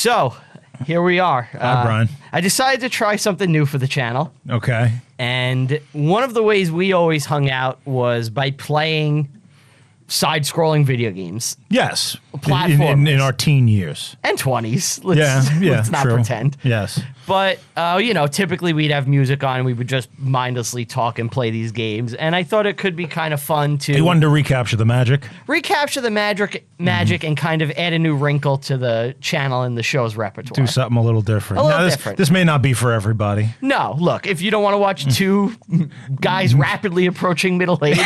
So, here we are. Hi, Brian. I decided to try something new for the channel. Okay. And one of the ways we always hung out was by playing side-scrolling video games. Yes. Platformers. In our teen years. And 20s. Let's not true. pretend. Yes. But, typically we'd have music on and we would just mindlessly talk and play these games. And I thought it could be kind of fun to... You wanted to recapture the magic? Recapture the magic and kind of add a new wrinkle to the channel and the show's repertoire. Do something a little different. A little different. This may not be for everybody. No, look, if you don't want to watch two guys rapidly approaching middle age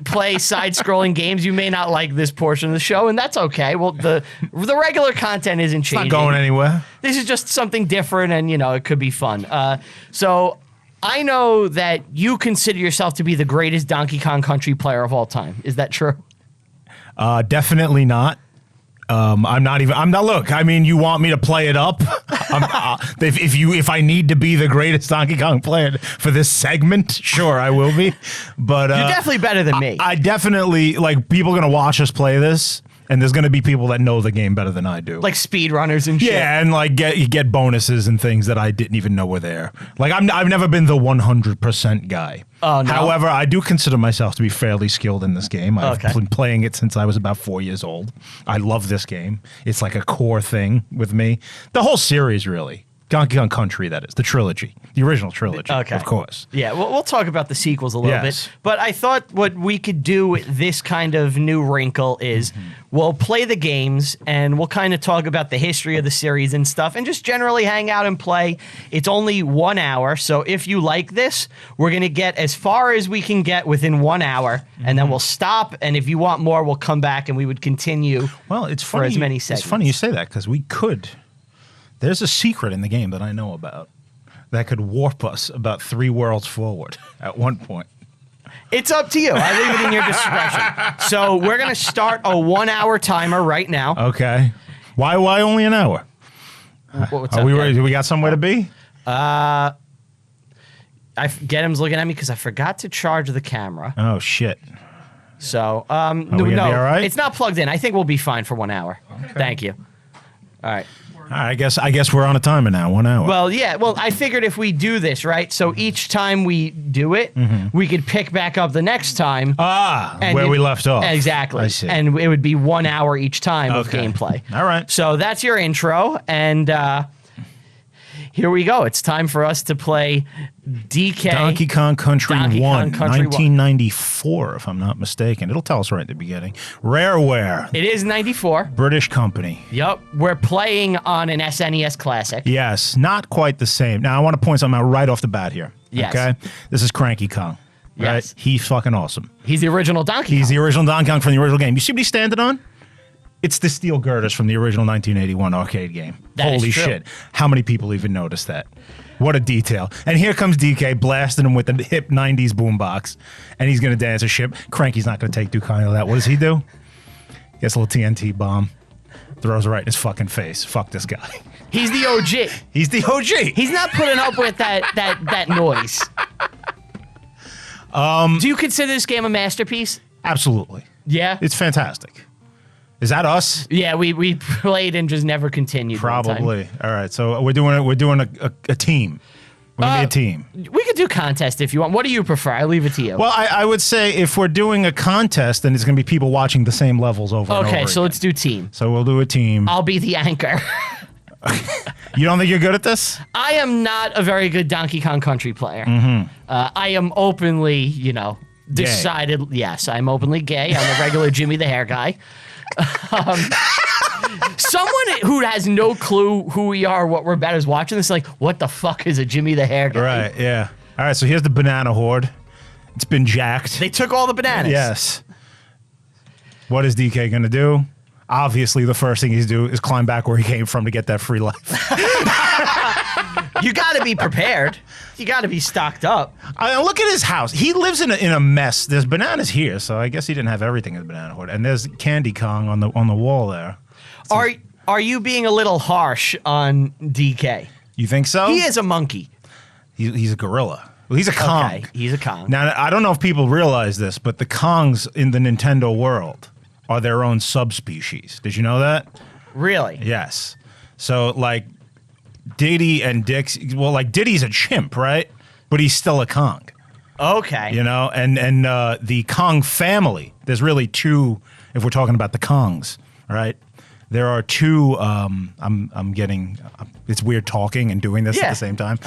play side-scrolling games, you may not like this portion of the show, and that's okay. Well, the regular content isn't changing. It's not going anywhere. This is just something different, and, it could be fun. So I know that you consider yourself to be the greatest Donkey Kong Country player of all time. Is that true? Definitely not. I'm not. Look, I mean, you want me to play it up? If I need to be the greatest Donkey Kong player for this segment, sure, I will be. But you're definitely better than me. I definitely people are gonna watch us play this, and there's gonna be people that know the game better than I do, like speedrunners and shit. Yeah, and you get bonuses and things that I didn't even know were there. Like I've never been the 100% guy. Oh, no? However, I do consider myself to be fairly skilled in this game. I've been playing it since I was about 4 years old. I love this game. It's like a core thing with me. The whole series, really. Donkey Kong Country, that is. The trilogy. The original trilogy, of course. Yeah, we'll talk about the sequels a little bit. But I thought what we could do with this kind of new wrinkle is we'll play the games and we'll kind of talk about the history of the series and stuff and just generally hang out and play. It's only 1 hour, so if you like this, we're going to get as far as we can get within 1 hour, and then we'll stop, and if you want more, we'll come back and we would continue for as many segments. It's funny you say that, because we could... There's a secret in the game that I know about that could warp us about 3 worlds forward at one point. It's up to you. I leave it in your discretion. So we're going to start a 1 hour timer right now. Okay. Why only an hour? What's Are up, we Dad? ready? Do we got somewhere to be? Gedim's looking at me because I forgot to charge the camera. Oh, shit. So, we gonna be all right? It's not plugged in. I think we'll be fine for 1 hour. Okay. Thank you. All right. All right, I guess we're on a timer now, 1 hour. Well, yeah. Well, I figured if we do this, right, so each time we do it, we could pick back up the next time. Where we left off. Exactly. I see. And it would be 1 hour each time of gameplay. All right. So that's your intro, and here we go. It's time for us to play DK. Donkey Kong Country 1, Kong Country 1994, if I'm not mistaken. It'll tell us right at the beginning. Rareware. It is 94. British company. Yep. We're playing on an SNES Classic. Yes, not quite the same. Now, I want to point something out right off the bat here. Yes. Okay? This is Cranky Kong. Right? Yes. He's fucking awesome. He's the original Donkey Kong. He's the original Donkey Kong from the original game. You see what he's standing on? It's the steel girders from the original 1981 arcade game. Holy shit. How many people even noticed that? What a detail. And here comes DK blasting him with the hip 90s boombox. And he's going to dance a ship. Cranky's not going to take too kindly to that. What does he do? Gets a little TNT bomb. Throws it right in his fucking face. Fuck this guy. He's the OG. He's the OG. He's not putting up with that noise. Do you consider this game a masterpiece? Absolutely. Yeah? It's fantastic. Is that us? Yeah, we played and just never continued. Probably. All right, so we're doing a team. We're gonna be a team. We could do contest if you want. What do you prefer? I leave it to you. Well, I would say if we're doing a contest, then it's gonna be people watching the same levels over and over Okay, so again. let's do team. So we'll do a team. I'll be the anchor. You don't think you're good at this? I am not a very good Donkey Kong Country player. I am openly, decided. Yes, I'm openly gay. I'm a regular Jimmy the Hair guy. Someone who has no clue who we are, what we're about, is watching this like, what the fuck is a Jimmy the Hair guy? Right, yeah. All right, so here's the banana horde. It's been jacked. They took all the bananas. Yes. What is DK going to do? Obviously, the first thing he's do is climb back where he came from to get that free life. You got to be prepared. You got to be stocked up. Look at his house. He lives in a mess. There's bananas here, so I guess he didn't have everything in the banana horde. And there's Candy Kong on the wall there. Are you being a little harsh on DK? You think so? He is a monkey. He's a gorilla. Well, he's a Kong. Okay, he's a Kong. Now, I don't know if people realize this, but the Kongs in the Nintendo world are their own subspecies. Did you know that? Really? Yes. So like Diddy and Dixie. Well, like Diddy's a chimp, right? But he's still a Kong. Okay. You know, and the Kong family. There's really two. If we're talking about the Kongs, right? There are two. I'm getting. It's weird talking and doing this at the same time.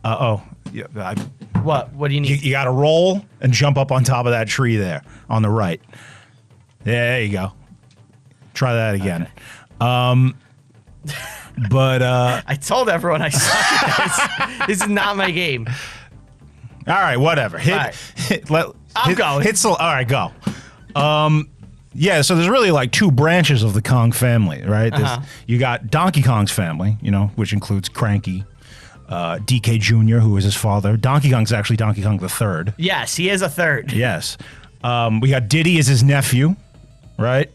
All right. Yeah. What do you need? You got to roll and jump up on top of that tree there on the right. Yeah, there you go. Try that again. Okay. But I told everyone I suck at this. This is not my game. all right, whatever. I'm going. All right, go. Yeah, so there's really like two branches of the Kong family, right? You got Donkey Kong's family, you know, which includes Cranky, DK Jr., who is his father. Donkey Kong's actually Donkey Kong the third. Yes, he is a third. Yes. We got Diddy as his nephew, right?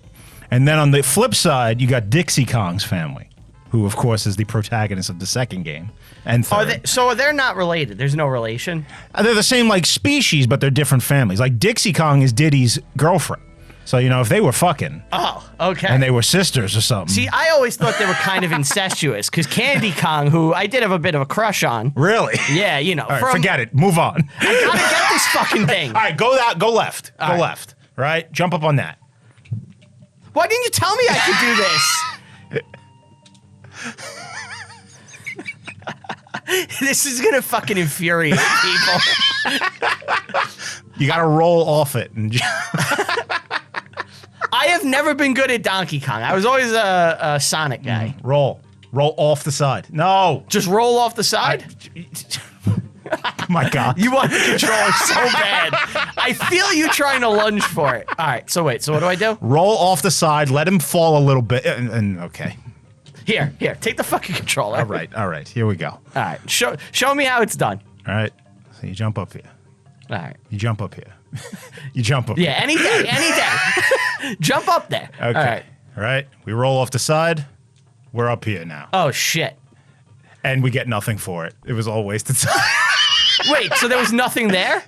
And then on the flip side, you got Dixie Kong's family, who, of course, is the protagonist of the second game and third. So they're not related? There's no relation? They're the same, like, species, but they're different families. Like, Dixie Kong is Diddy's girlfriend. So, you know, if they were fucking. Oh, okay. And they were sisters or something. See, I always thought they were kind of incestuous, because Candy Kong, who I did have a bit of a crush on. Really? Yeah, you know. All right, forget it. Move on. I gotta get this fucking thing. All right, go left. Go left. Right? Jump up on that. Why didn't you tell me I could do this? This is gonna fucking infuriate people. You gotta roll off it. And I have never been good at Donkey Kong. I was always a Sonic guy. Roll off the side. No. Just roll off the side? My God. You want the controller so bad. I feel you trying to lunge for it. All right, so wait, so what do I do? Roll off the side, let him fall a little bit, and okay. Here, take the fucking controller. All right, here we go. All right, show me how it's done. All right, so you jump up here. All right. You jump up here. You jump up Yeah, any day. Jump up there. Okay. All right, we roll off the side. We're up here now. Oh, shit. And we get nothing for it. It was all wasted time. Wait, so there was nothing there?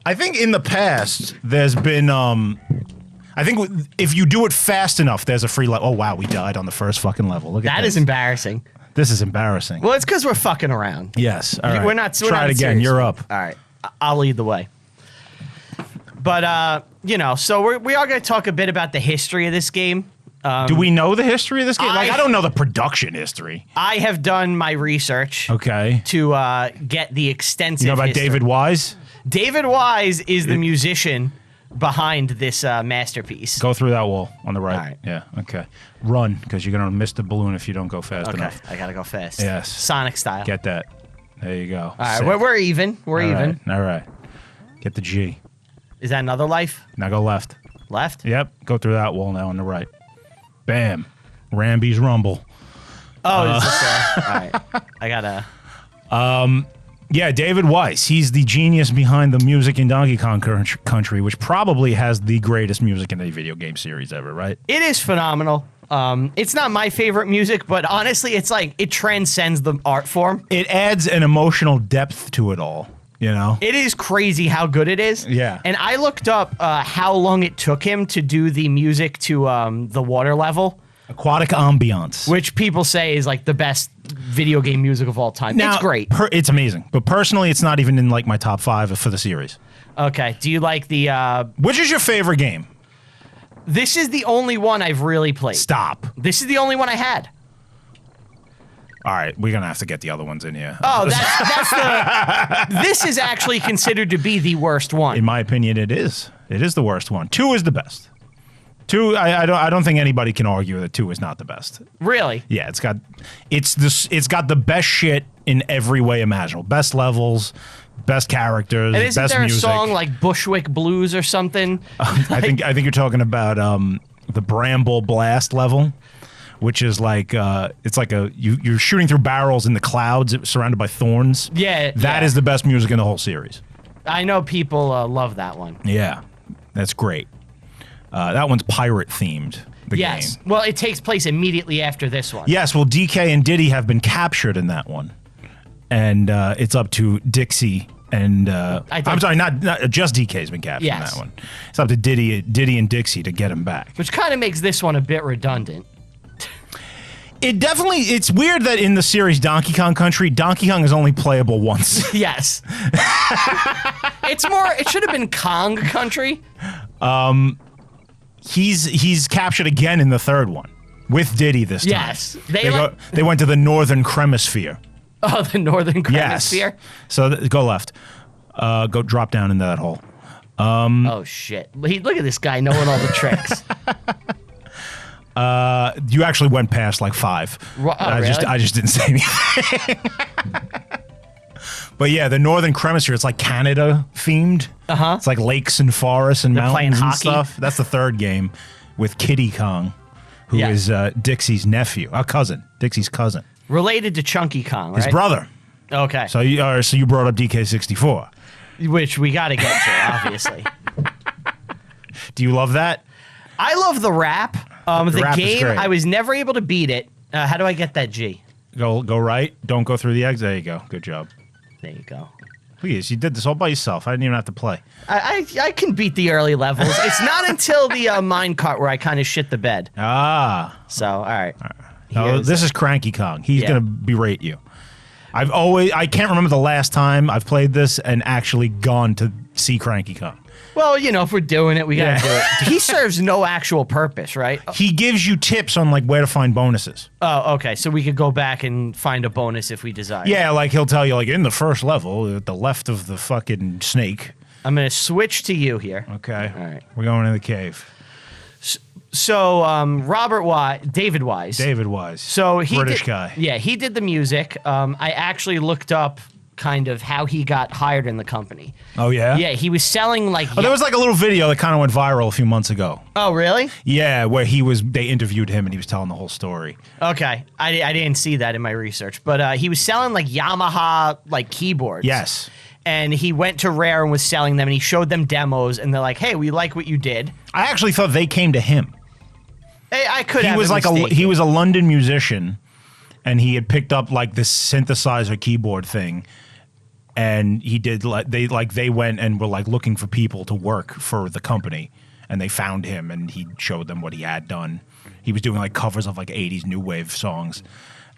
I think in the past, there's been, I think if you do it fast enough, there's a free level. Oh, wow, we died on the first fucking level. Look at this. That is embarrassing. This is embarrassing. Well, it's because we're fucking around. Yes. All right. We're not Try it again. serious. You're up. All right. I'll lead the way. But, you know, so we are going to talk a bit about the history of this game. Do we know the history of this game? I don't know the production history. I have done my research. Okay. To get the extensive You know about history. David Wise? David Wise is the musician behind this masterpiece. Go through that wall on the right. All right. Yeah, okay. Run, because you're going to miss the balloon if you don't go fast enough. I got to go fast. Yes. Sonic style. Get that. There you go. All right, we're even. We're even. All right. Get the G. Is that another life? Now go left. Left? Yep. Go through that wall now on the right. Bam. Ramby's Rumble. Oh, is this all right. I gotta. Yeah, David Wise. He's the genius behind the music in Donkey Kong Country, which probably has the greatest music in a video game series ever, right? It is phenomenal. It's not my favorite music, but honestly, it's like it transcends the art form. It adds an emotional depth to it all, you know? It is crazy how good it is. Yeah. And I looked up how long it took him to do the music to the water level. Aquatic ambiance. Which people say is like the best video game music of all time. Now, it's great. It's amazing. But personally, it's not even in like my top 5 for the series. Okay. Do you like the... Which is your favorite game? This is the only one I've really played. Stop. This is the only one I had. All right, we're going to have to get the other ones in here. Oh, that's the... This is actually considered to be the worst one. In my opinion, it is. It is the worst one. 2 is the best. 2, I don't think anybody can argue that 2 is not the best. Really? Yeah, it's got the best shit in every way imaginable. Best levels, best characters, And isn't best there a music. song like Bushwick Blues or something? I think you're talking about the Bramble Blast level, which is like it's like you're shooting through barrels in the clouds surrounded by thorns. Yeah, that is the best music in the whole series. I know people love that one. Yeah, that's great. That one's pirate themed. The game. Well, it takes place immediately after this one. Yes. Well, DK and Diddy have been captured in that one, and it's up to Dixie and I'm sorry, not just DK's been captured in that one. It's up to Diddy and Dixie to get him back. Which kind of makes this one a bit redundant. It definitely, it's weird that in the series Donkey Kong Country, Donkey Kong is only playable once. Yes. It's more, it should have been Kong Country. He's captured again in the third one with Diddy this time. Yes. They went to the Northern Cremisphere. Oh, the Northern Cremisphere? Yes. So go left. Go drop down into that hole. Oh, shit. Look at this guy knowing all the tricks. You actually went past like 5. Really? I just didn't say anything. But yeah, the Northern Cremisphere, it's like Canada themed. Uh-huh. It's like lakes and forests and mountains and hockey. stuff. That's the third game with Kiddy Kong, who is Dixie's nephew, Dixie's cousin. Related to Chunky Kong, right? His brother. Okay. So you brought up DK64. Which we got to get to, obviously. Do you love that? I love the rap. The rap is game, great. I was never able to beat it. How do I get that G? Go right. Don't go through the eggs. There you go. Good job. There you go. Please, you did this all by yourself. I didn't even have to play. I can beat the early levels. It's not until the minecart where I kind of shit the bed. Ah. So, all right. No, this is Cranky Kong. He's going to berate you. I can't remember the last time I've played this and actually gone to see Cranky Kong. Well, if we're doing it, we got to do it. He serves no actual purpose, right? He gives you tips on like where to find bonuses. Oh, okay. So we could go back and find a bonus if we desire. Yeah, like he'll tell you like in the first level, at the left of the fucking snake. I'm going to switch to you here. Okay. All right. We're going in the cave. So, David Wise. David Wise. So he British did, guy. Yeah, he did the music. I actually looked up kind of how he got hired in the company. Oh, yeah? Yeah, he was selling like... Oh, there was like a little video that kind of went viral a few months ago. Oh, really? Yeah, where they interviewed him and he was telling the whole story. Okay. I didn't see that in my research. But he was selling like Yamaha like keyboards. Yes. And he went to Rare and was selling them and he showed them demos and they're like, hey, we like what you did. I actually thought they came to him. Hey, I could have He was like he was a London musician and he had picked up like this synthesizer keyboard thing. And he did they went and were like looking for people to work for the company, and they found him and he showed them what he had done. He was doing like covers of like 80s new wave songs,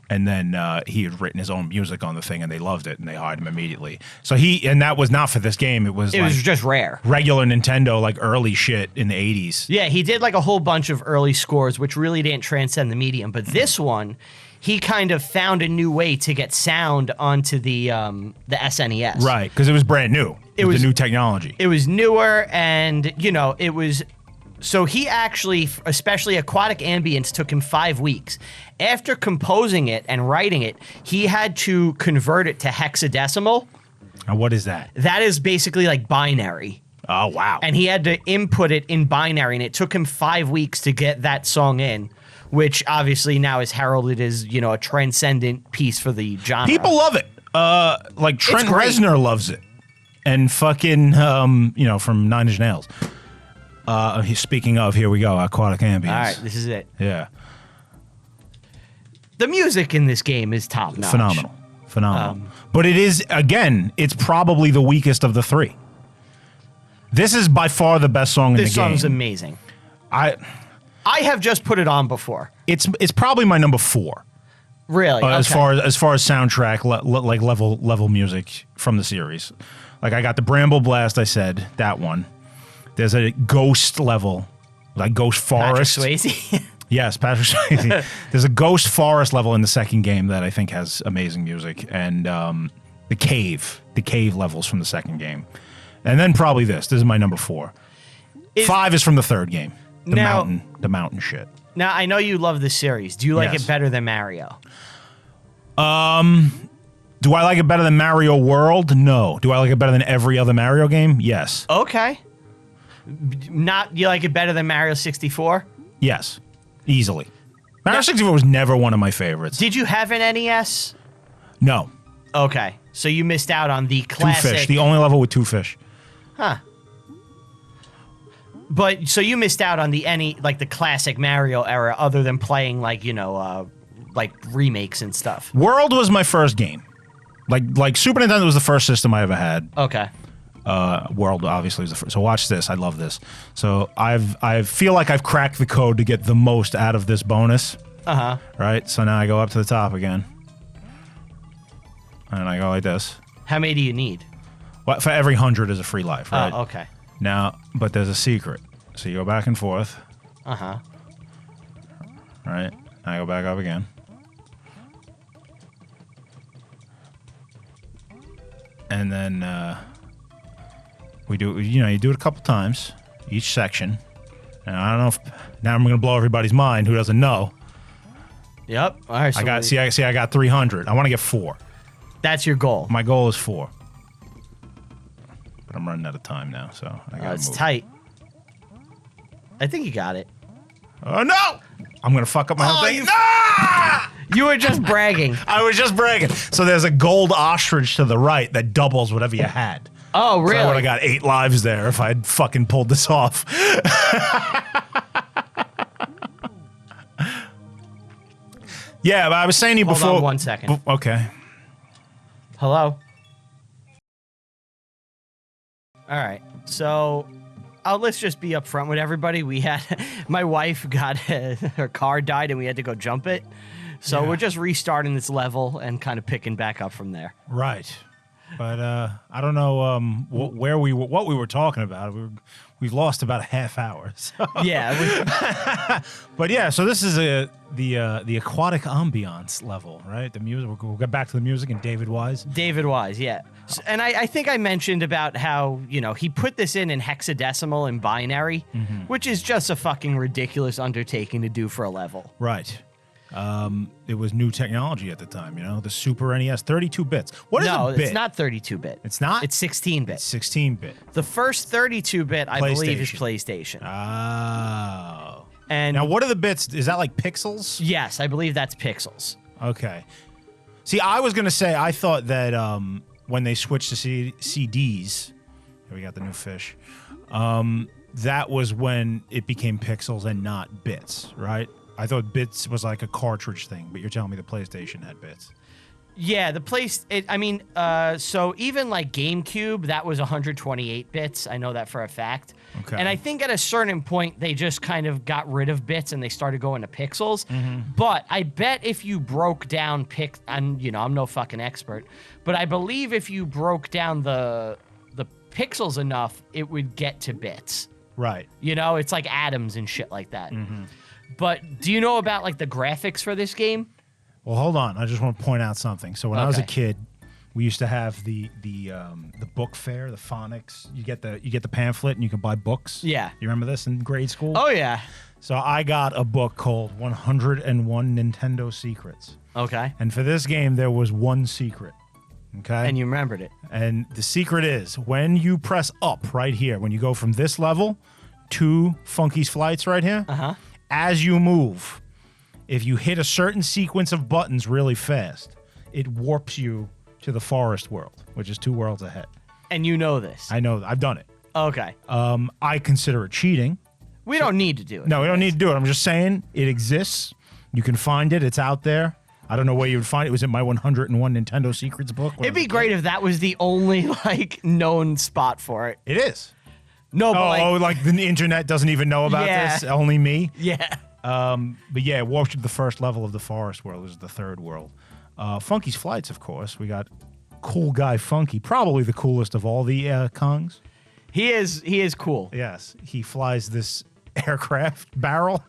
and then he had written his own music on the thing, and they loved it and they hired him immediately. So that was not for this game. It was just Rare, regular Nintendo like early shit in the 80s. Yeah, he did like a whole bunch of early scores, which really didn't transcend the medium. But this one, he kind of found a new way to get sound onto the SNES. Right, because it was brand new. It was the new technology. It was newer, and it was. So he actually, especially Aquatic Ambience, took him 5 weeks. After composing it and writing it, he had to convert it to hexadecimal. And what is that? That is basically like binary. Oh, wow. And he had to input it in binary, and it took him 5 weeks to get that song in, which obviously now is heralded as, a transcendent piece for the genre. People love it. Like Trent Reznor loves it. And fucking, from Nine Inch Nails. Speaking of, here we go, Aquatic Ambience. All right, this is it. Yeah. The music in this game is top notch. Phenomenal. But it is, again, it's probably the weakest of the 3. This is by far the best song in the game. This song's amazing. I have just put it on before. It's probably my number 4. Really? Okay. As far as soundtrack, like level music from the series. Like I got the Bramble Blast, I said, that one. There's a ghost level, like Ghost Forest. Patrick Swayze? Yes, Patrick Swayze. There's a Ghost Forest level in the second game that I think has amazing music. And the cave levels from the second game. And then probably this. This is my number 4. 5 is from the third game. The mountain shit. Now, I know you love this series. Do you like it better than Mario? Do I like it better than Mario World? No. Do I like it better than every other Mario game? Yes. Okay. You like it better than Mario 64? Yes. Easily. Mario 64 was never one of my favorites. Did you have an NES? No. Okay. So you missed out on the classic... 2 fish. The only level with 2 fish. Huh. But, so you missed out on the classic Mario era other than playing, like remakes and stuff. World was my first game. Like Super Nintendo was the first system I ever had. Okay. World obviously was the first. So watch this. I love this. So I feel like I've cracked the code to get the most out of this bonus. Uh-huh. Right? So now I go up to the top again. And I go like this. How many do you need? Well, for every 100 is a free life, right? Oh, okay. Now, but there's a secret. So you go back and forth. Uh-huh. Right? I go back up again. And then we do, you do it a couple times, each section. And I don't know if now I'm going to blow everybody's mind who doesn't know. Yep. All right. So I got 300. I want to get 4. That's your goal. My goal is 4. But I'm running out of time now, so I got to It's move. tight. I think you got it. Oh, no! I'm going to fuck up my whole thing. You were just bragging. I was just bragging. So there's a gold ostrich to the right that doubles whatever you had. Oh, really? So I would have got 8 lives there if I'd fucking pulled this off. Yeah, but I was saying to you before. Hold on 1 second. Okay. Hello? All right. So let's just be upfront with everybody. We had my wife got her car died and we had to go jump it. So we're just restarting this level and kind of picking back up from there. Right. But I don't know what we were talking about. We've lost about a half hour. So. Yeah. But yeah, so this is the aquatic ambiance level, right? The music. We'll get back to the music and David Wise. David Wise, yeah. And I think I mentioned about how, he put this in hexadecimal and binary, which is just a fucking ridiculous undertaking to do for a level. Right. It was new technology at the time, the Super NES, 32 bits. What is a bit? No, it's not 32-bit. It's not? It's 16-bit. 16-bit. The first 32-bit, I believe, is PlayStation. Oh. And now, what are the bits? Is that like pixels? Yes, I believe that's pixels. Okay. See, I was going to say, I thought that when they switched to CDs, here we got the new fish, that was when it became pixels and not bits, right? I thought bits was like a cartridge thing, but you're telling me the PlayStation had bits. Yeah, so even like GameCube, that was 128 bits. I know that for a fact. Okay. And I think at a certain point, they just kind of got rid of bits and they started going to pixels. But I bet if you broke down I'm no fucking expert, but I believe if you broke down the pixels enough, it would get to bits. Right. It's like atoms and shit like that. But do you know about like the graphics for this game? Well, hold on. I just want to point out something. So when I was a kid, we used to have the book fair, the phonics. You get the pamphlet and you can buy books. Yeah. You remember this in grade school? Oh yeah. So I got a book called 101 Nintendo Secrets. Okay. And for this game, there was one secret. Okay. And you remembered it. And the secret is when you press up right here, when you go from this level to Funky's Flights right here, as you move, if you hit a certain sequence of buttons really fast, it warps you to the forest world, which is 2 worlds ahead. And you know this. I know. I've done it. Okay. I consider it cheating. We don't need to do it. No, we don't need to do it. I'm just saying it exists. You can find it. It's out there. I don't know where you would find it. It was in my 101 Nintendo Secrets book. It'd be great if that was the only known spot for it. It is. No, but like the internet doesn't even know about this. Only me. Yeah. But yeah, it walked to the first level of the forest world. This is the 3rd world. Funky's Flights, of course. We got cool guy Funky, probably the coolest of all the Kongs. He is cool. Yes, he flies this aircraft barrel,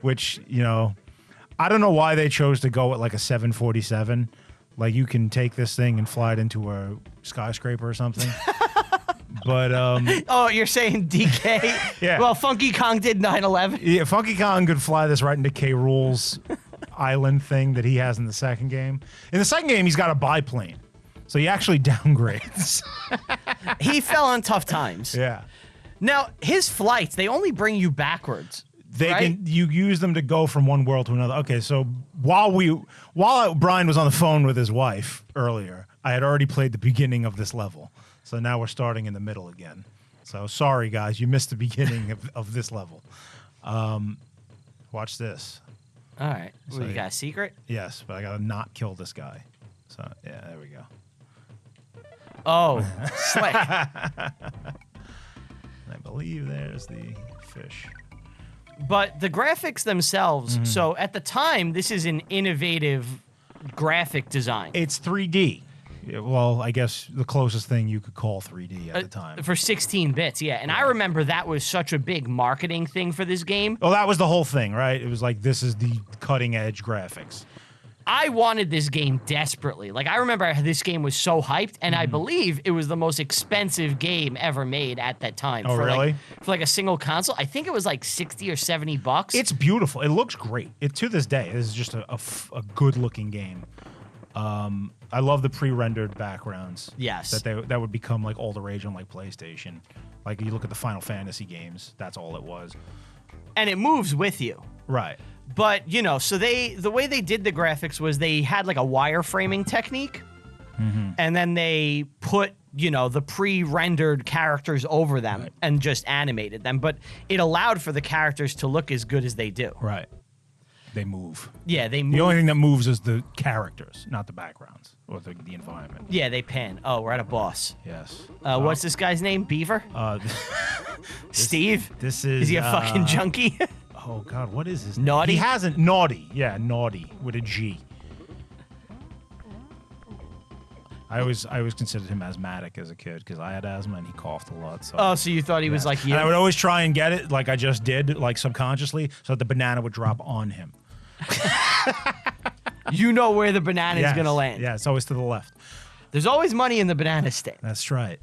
which I don't know why they chose to go at like a 747. Like you can take this thing and fly it into a skyscraper or something. But oh, you're saying DK? Yeah. Well, Funky Kong did 9/11. Yeah, Funky Kong could fly this right into K. Rool's island thing that he has in the second game. In the second game, he's got a biplane, so he actually downgrades. He fell on tough times. Yeah. Now his flights, they only bring you backwards. You use them to go from one world to another. Okay, so while Brian was on the phone with his wife earlier, I had already played the beginning of this level. So now we're starting in the middle again. So sorry, guys, you missed the beginning of this level. Watch this. All right. So you got a secret? Yes, but I got to not kill this guy. So, yeah, there we go. Oh, slick. I believe there's the fish. But the graphics themselves, so at the time, this is an innovative graphic design. It's 3D. Yeah, well, I guess the closest thing you could call 3D at the time. For 16 bits, yeah. And I remember that was such a big marketing thing for this game. Oh, that was the whole thing, right? It was like, this is the cutting edge graphics. I wanted this game desperately. Like, I remember this game was so hyped, and I believe it was the most expensive game ever made at that time. Oh, really? For like a single console. I think it was like 60 or 70 bucks. It's beautiful. It looks great. To this day, this is just a good-looking game. I love the pre-rendered backgrounds. Yes. That would become like all the rage on like PlayStation. Like, you look at the Final Fantasy games, that's all it was. And it moves with you. Right. But, you know, so the way they did the graphics was they had like a wireframing technique, and then they put, you know, the pre-rendered characters over them and just animated them. But it allowed for the characters to look as good as they do. Right. They move. Yeah, they move. The only thing that moves is the characters, not the backgrounds or the environment. Yeah, they pan. Oh, we're at a boss. Yes. What's this guy's name? Beaver? Steve? This is... Is he a fucking junkie? Oh, God, what is his Naughty? name? He hasn't... Naughty. Yeah, Naughty with a G. I always considered him asthmatic as a kid because I had asthma and he coughed a lot. So. Oh, so you thought he was like you? And I would always try and get it like I just did, like subconsciously, so that the banana would drop on him. You know where the banana is going to land. Yeah, it's always to the left. There's always money in the banana stick. That's right.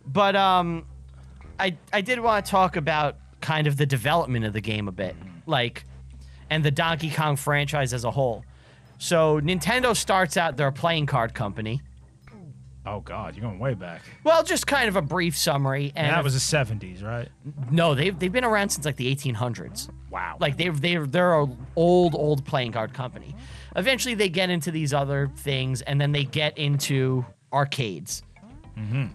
But I did want to talk about kind of the development of the game a bit, like, and the Donkey Kong franchise as a whole. So Nintendo starts out, they're a playing card company. Oh, God, you're going way back. Well, just kind of a brief summary. And that was the 70s, right? No, they've been around since like the 1800s. Wow. Like they're a old playing card company. Eventually they get into these other things, and then they get into arcades.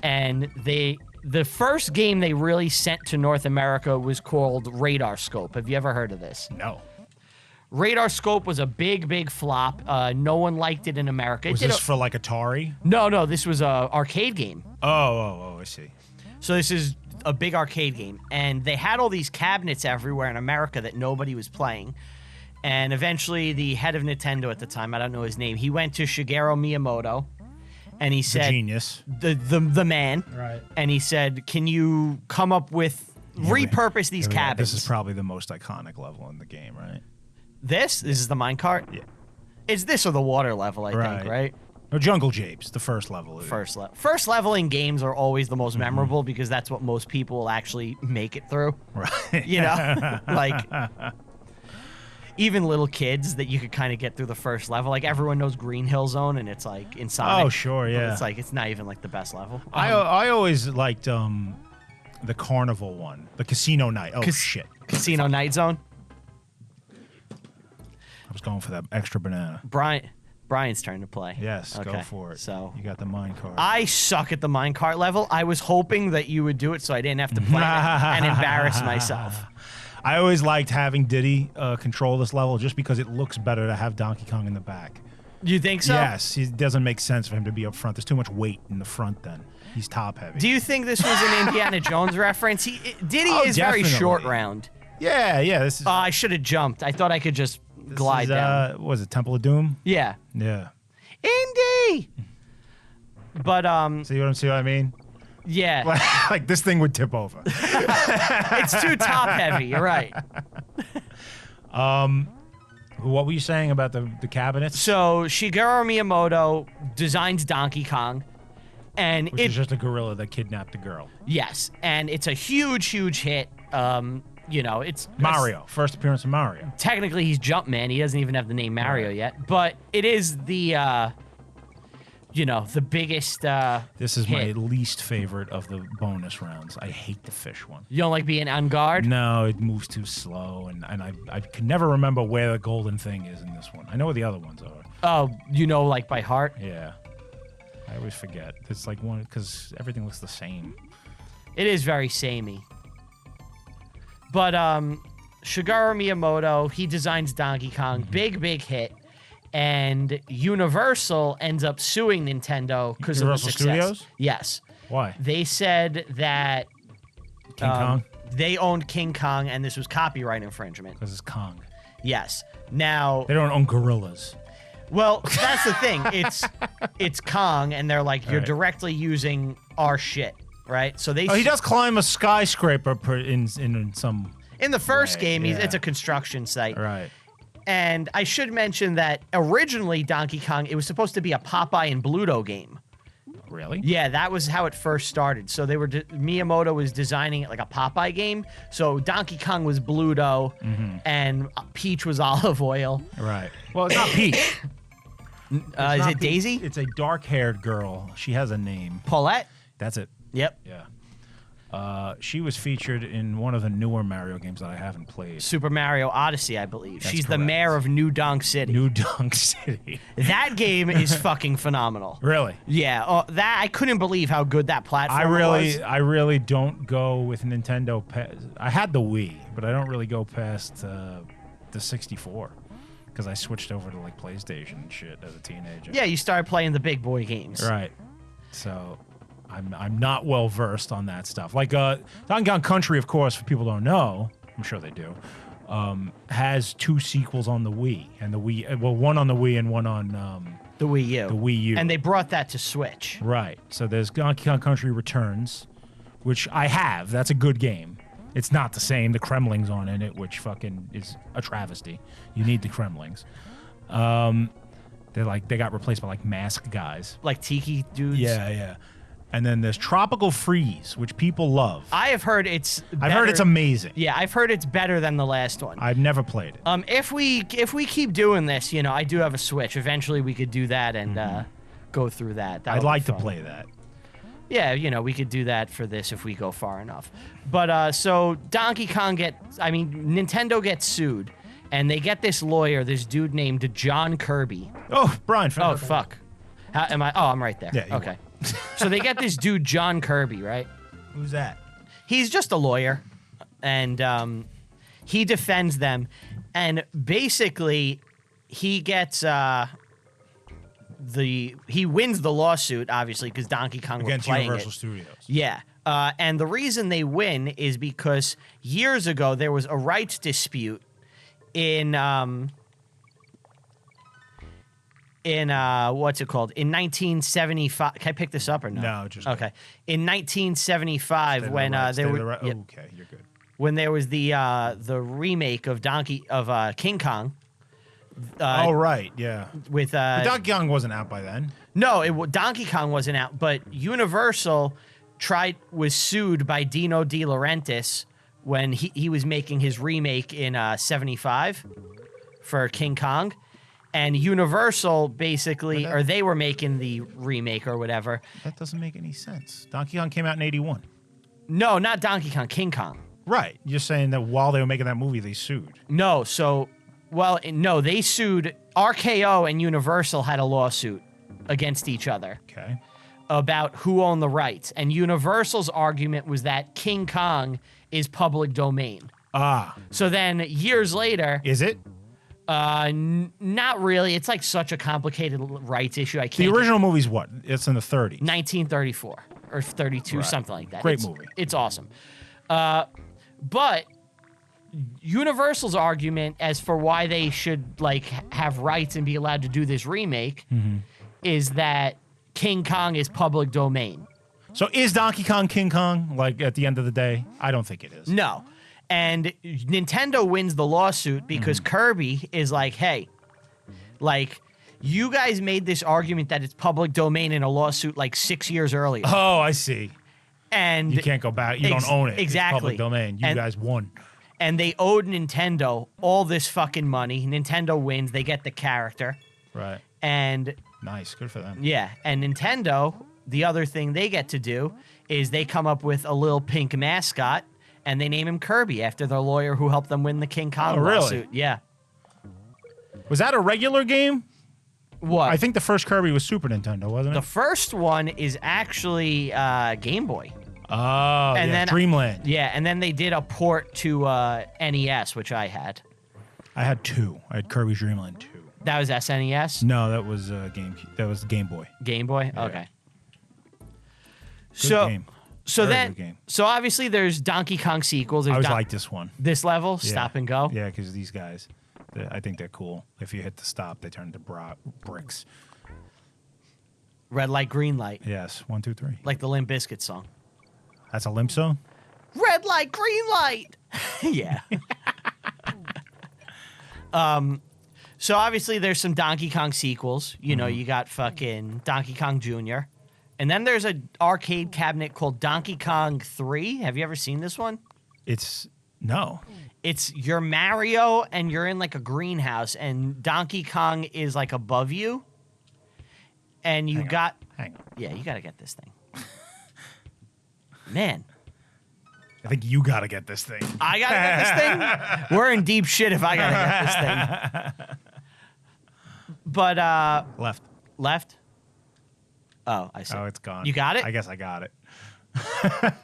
And the first game they really sent to North America was called Radar Scope. Have you ever heard of this? No. Radar Scope was a big flop. No one liked it in America. Was this for like Atari? No, this was a arcade game. Oh, I see. So this is a big arcade game, and they had all these cabinets everywhere in America that nobody was playing. And eventually the head of Nintendo at the time, I don't know his name, he went to Shigeru Miyamoto, and he said... The genius. The man. Right. And he said, can you come up with... repurpose these cabins. This is probably the most iconic level in the game, right? This is the minecart? Yeah. It's this or the water level, I think, right? No, Jungle Japes, the first level. First level in games are always the most memorable because that's what most people will actually make it through. Right. You know? Like, even little kids that you could kind of get through the first level. Like, everyone knows Green Hill Zone, and it's like in Sonic. Oh, sure, yeah. It's like, it's not even like the best level. I always liked the Carnival one, the Casino Night. Oh, shit. Casino Night Zone? I was going for that extra banana. Brian's turn to play. Yes, okay. go for it. So you got the minecart. I suck at the minecart level. I was hoping that you would do it so I didn't have to play it and embarrass myself. I always liked having Diddy control this level just because it looks better to have Donkey Kong in the back. You think so? Yes, it doesn't make sense for him to be up front. There's too much weight in the front then. He's top heavy. Do you think this was an Indiana Jones reference? Diddy is definitely. very short round. Yeah, this is... I should have jumped. I thought I could just glide down. What was it, Temple of Doom? Yeah. Yeah. Indy! But, See what I mean? Yeah. Like, this thing would tip over. It's too top heavy, you're right. What were you saying about the cabinets? So, Shigeru Miyamoto designs Donkey Kong, and Which is just a gorilla that kidnapped a girl. Yes, and it's a huge hit. You know, it's Mario. First appearance of Mario. Technically, he's Jumpman. He doesn't even have the name Mario yet. But it is the, you know, the biggest This is hit. my least favorite of the bonus rounds. I hate the fish one. You don't like being on guard? No, it moves too slow, and I can never remember where the golden thing is in this one. I know where the other ones are. Oh, you know, like by heart? Yeah. I always forget. It's like one, because everything looks the same. It is very samey. But Shigeru Miyamoto, he designs Donkey Kong, big hit, and Universal ends up suing Nintendo because of the Universal success. Studios? Yes. Why? They said that King Kong? they owned King Kong, and this was copyright infringement. Because it's Kong. Yes. Now they don't own gorillas. Well, that's the thing. It's Kong, and they're like, you're directly using our shit, right? So they. Oh, he does climb a skyscraper in some. In the first way, game, it's a construction site. Right. And I should mention that originally Donkey Kong, it was supposed to be a Popeye and Bluto game. Really? Yeah, that was how it first started. So they were Miyamoto was designing it like a Popeye game. So Donkey Kong was Bluto, and Peach was Olive Oil. Right. Well, it's not Peach. Is it Daisy? It's a dark-haired girl. She has a name. Paulette? That's it. Yep. Yeah. She was featured in one of the newer Mario games that I haven't played. Super Mario Odyssey, I believe. That's She's correct. the mayor of New Donk City. New Donk City. That game is fucking phenomenal. Really? Yeah. That I couldn't believe how good that platform was. I really don't go with Nintendo. I had the Wii, but I don't really go past the 64 because I switched over to like PlayStation and shit as a teenager. Yeah, you started playing the big boy games. Right. So I'm not well versed on that stuff. Like Donkey Kong Country, of course, for people who don't know, I'm sure they do, has 2 sequels on the Wii, and the Wii, well, one on the Wii and one on the Wii U. The Wii U. And they brought that to Switch. Right. So there's Donkey Kong Country Returns, which I have. That's a good game. It's not the same. The Kremlings on in it, which fucking is a travesty. You need the Kremlings. They got replaced by like masked guys. Like Tiki dudes. Yeah. And then there's Tropical Freeze, which people love. I have heard it's better. I've heard it's amazing. Yeah, I've heard it's better than the last one. I've never played it. If we keep doing this, I do have a Switch. Eventually we could do that and go through that. I'd like to play that. Yeah, we could do that for this if we go far enough. But so Donkey Kong Nintendo gets sued, and they get this lawyer, this dude named John Kirby. Oh, Brian. Oh, fuck. How am I? Oh, I'm right there. Yeah. Okay. So they get this dude, John Kirby, right? Who's that? He's just a lawyer, and he defends them, and basically he gets he wins the lawsuit, obviously, because Donkey Kong Against were playing Universal it. Studios. Yeah. And the reason they win is because years ago there was a rights dispute in what's it called? In 1975. Can I pick this up or no? No, just okay. In 1975, when there were okay, you're good. when there was the remake of King Kong. Right, yeah. With but Donkey Kong wasn't out by then. No, Donkey Kong wasn't out, but Universal was sued by Dino De Laurentiis when he was making his remake in 75 for King Kong. And Universal basically, or they were making the remake or whatever. That doesn't make any sense. Donkey Kong came out in 81. No, not Donkey Kong, King Kong. Right. You're saying that while they were making that movie, they sued. No, they sued. RKO and Universal had a lawsuit against each other. Okay. About who owned the rights. And Universal's argument was that King Kong is public domain. Ah. So then years later... Is it? Not really. It's like such a complicated rights issue. I can't. The original movie's what? It's in the 30s. 1934 or 32, right. Something like that. Great movie. It's awesome. But Universal's argument as for why they should like have rights and be allowed to do this remake is that King Kong is public domain. So is Donkey Kong King Kong? Like at the end of the day, I don't think it is. No. And Nintendo wins the lawsuit because Kirby is like, hey, like, you guys made this argument that it's public domain in a lawsuit like 6 years earlier. Oh, I see. And you can't go back. You don't own it. Exactly. It's public domain. You guys won. And they owed Nintendo all this fucking money. Nintendo wins. They get the character. Right. And... Nice. Good for them. Yeah. And Nintendo, the other thing they get to do is they come up with a little pink mascot. And they name him Kirby after the lawyer who helped them win the King Kong lawsuit. Yeah. Was that a regular game? What? I think the first Kirby was Super Nintendo, wasn't it? The first one is actually Game Boy. Oh, and then Dreamland. Yeah, and then they did a port to NES, which I had. I had 2. I had Kirby's Dreamland 2. That was SNES? No, that was Game Boy. Game Boy? Yeah. Okay. Good game. So Very then, good game. so obviously there's Donkey Kong sequels. There's I always like this one. this level, Yeah. stop and go. Yeah, because these guys, I think they're cool. If you hit the stop, they turn into bricks. Red light, green light, Yes, 1, 2, 3. like the Limp Bizkit song. That's a limp song. Red light, green light. Yeah. So obviously there's some Donkey Kong sequels. You know, you got fucking Donkey Kong Jr. And then there's an arcade cabinet called Donkey Kong 3. Have you ever seen this one? No. It's you're Mario and you're in like a greenhouse and Donkey Kong is like above you. And you Hang on. Yeah, you got to get this thing. Man, I think you got to get this thing. I got to get this thing? We're in deep shit if I got to get this thing. But Left. left? Oh, I see. Oh, it's gone. You got it? I guess I got it.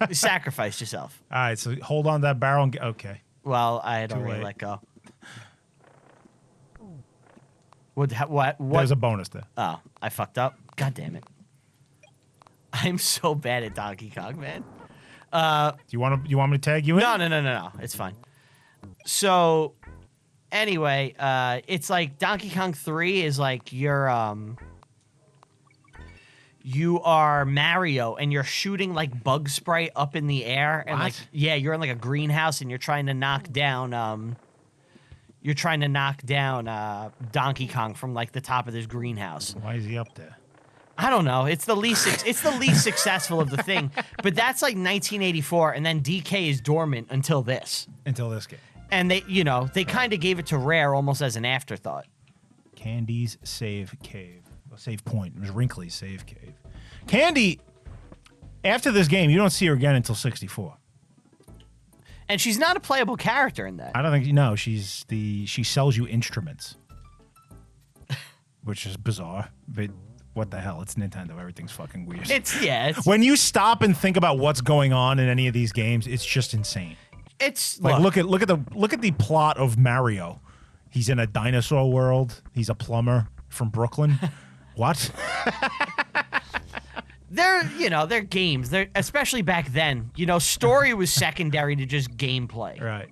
You sacrificed yourself. All right, so hold on to that barrel and okay. Well, I had Too already late. let go. What? There's a bonus there. Oh, I fucked up. God damn it. I'm so bad at Donkey Kong, man. Do you want me to tag you in? No. It's fine. So, anyway, it's like Donkey Kong 3 is like you are Mario and you're shooting like bug spray up in the air and What? you're in like a greenhouse and you're trying to knock down Donkey Kong from like the top of this greenhouse. Why is he up there? I don't know. It's the least successful of the thing. But that's like 1984 and then DK is dormant until this. Until this game. And they kind of gave it to Rare almost as an afterthought. Candy's Save Cave. Save Point. It was Wrinkly's Save Cave. Candy, after this game, you don't see her again until 64. And she's not a playable character in that. I don't think you know. She sells you instruments, which is bizarre. But what the hell? It's Nintendo. Everything's fucking weird. It's When you stop and think about what's going on in any of these games, it's just insane. it's Like look at the plot of Mario. He's in a dinosaur world. He's a plumber from Brooklyn. What? they're games. They're especially back then. Story was secondary to just gameplay. Right.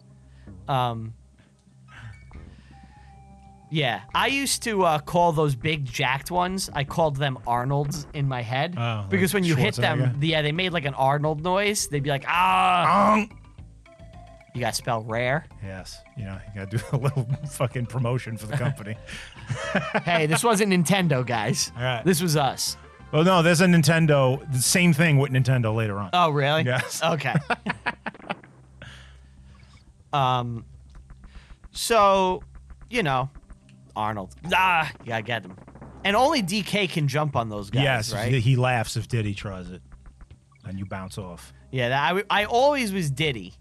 Yeah, I used to call those big jacked ones. I called them Arnolds in my head because like when you hit them, Schwarzenegger? they made like an Arnold noise. They'd be like, ah. You got to spell rare. Yes. You got to do a little fucking promotion for the company. Hey, this wasn't Nintendo, guys. All right. This was us. Well, no, there's a Nintendo. The same thing with Nintendo later on. Oh, really? Yes. Okay. So, Arnold. You gotta get him. And only DK can jump on those guys, Yes. right? He laughs if Diddy tries it, and you bounce off. Yeah, I always was Diddy.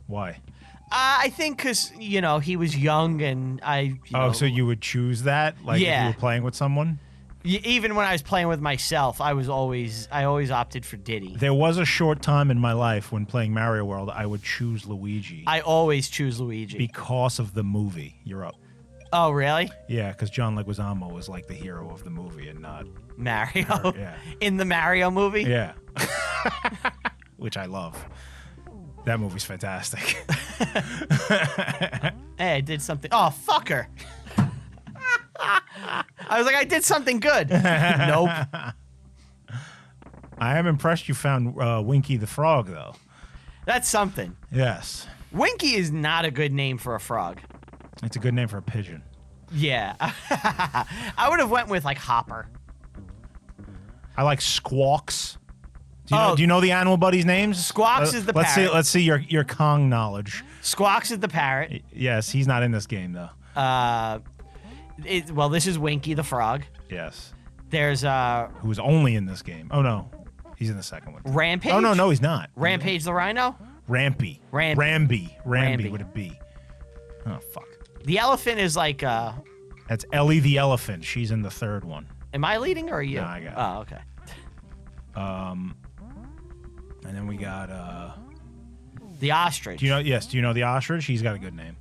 Why? I think because, he was young and So you would choose that? Like if Yeah. you were playing with someone? even when I was playing with myself, I always opted for Diddy. There was a short time in my life when playing Mario World, I would choose Luigi I always choose Luigi. because of the movie. You're up. Oh, really? Yeah, because John Leguizamo was like the hero of the movie and not... Mario? Yeah. In the Mario movie? Yeah. Which I love. That movie's fantastic. Hey, I did something. Oh, fucker. I was like, I did something good. Nope. I am impressed you found Winky the Frog, though. That's something. Yes. Winky is not a good name for a frog. It's a good name for a pigeon. Yeah. I would have went with like Hopper. I like Squawks. Do Oh. you know the animal buddies' names? Squawks is the let's parrot. Let's see your Kong knowledge. Squawks is the parrot. Yes, he's not in this game though. Well, this is Winky the frog. Yes. There's Who's only in this game? Oh no, he's in the second one. Rampage. Oh no, he's not. Rampage the rhino. Rampy. Rambi. Rambi with a B. Oh fuck. The elephant is like. That's Ellie the elephant. She's in the third one. Am I leading or are you? No, I got it. Oh, okay. And then we got The ostrich. Do you know the ostrich? He's got a good name.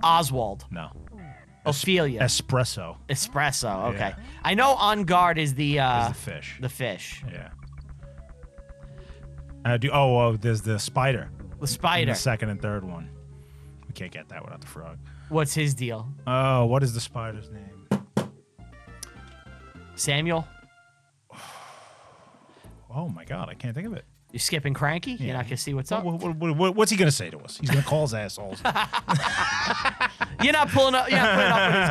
Oswald. No. Ophelia. Espresso. Espresso. Okay. Yeah. I know On Guard is the Is the fish. The fish. Yeah. There's the spider. The spider. The second and third one. We can't get that without the frog. What's his deal? Oh, what is the spider's name? Samuel? Oh my God, I can't think of it. You're skipping Cranky? Yeah. You're not going to see what's up? What's he going to say to us? He's going to call us assholes. You're not putting up with his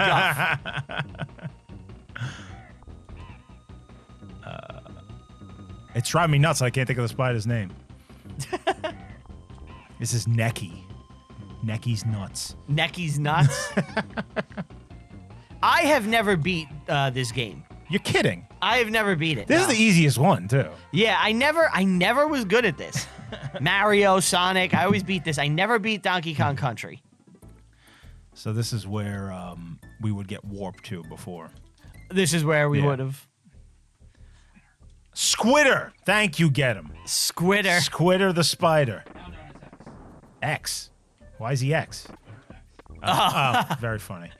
guff. It's driving me nuts. I can't think of the spider's name. This is Necky. Necky's nuts. Necky's nuts? I have never beat this game. You're kidding. I have never beat it. This is the easiest one, too. Yeah, I never was good at this. Mario, Sonic, I always beat this. I never beat Donkey Kong Country. So this is where we would get warped to before. This is where we would have. Squitter! Thank you, get him. Squitter. Squitter the spider. X. Why is he X? Very funny.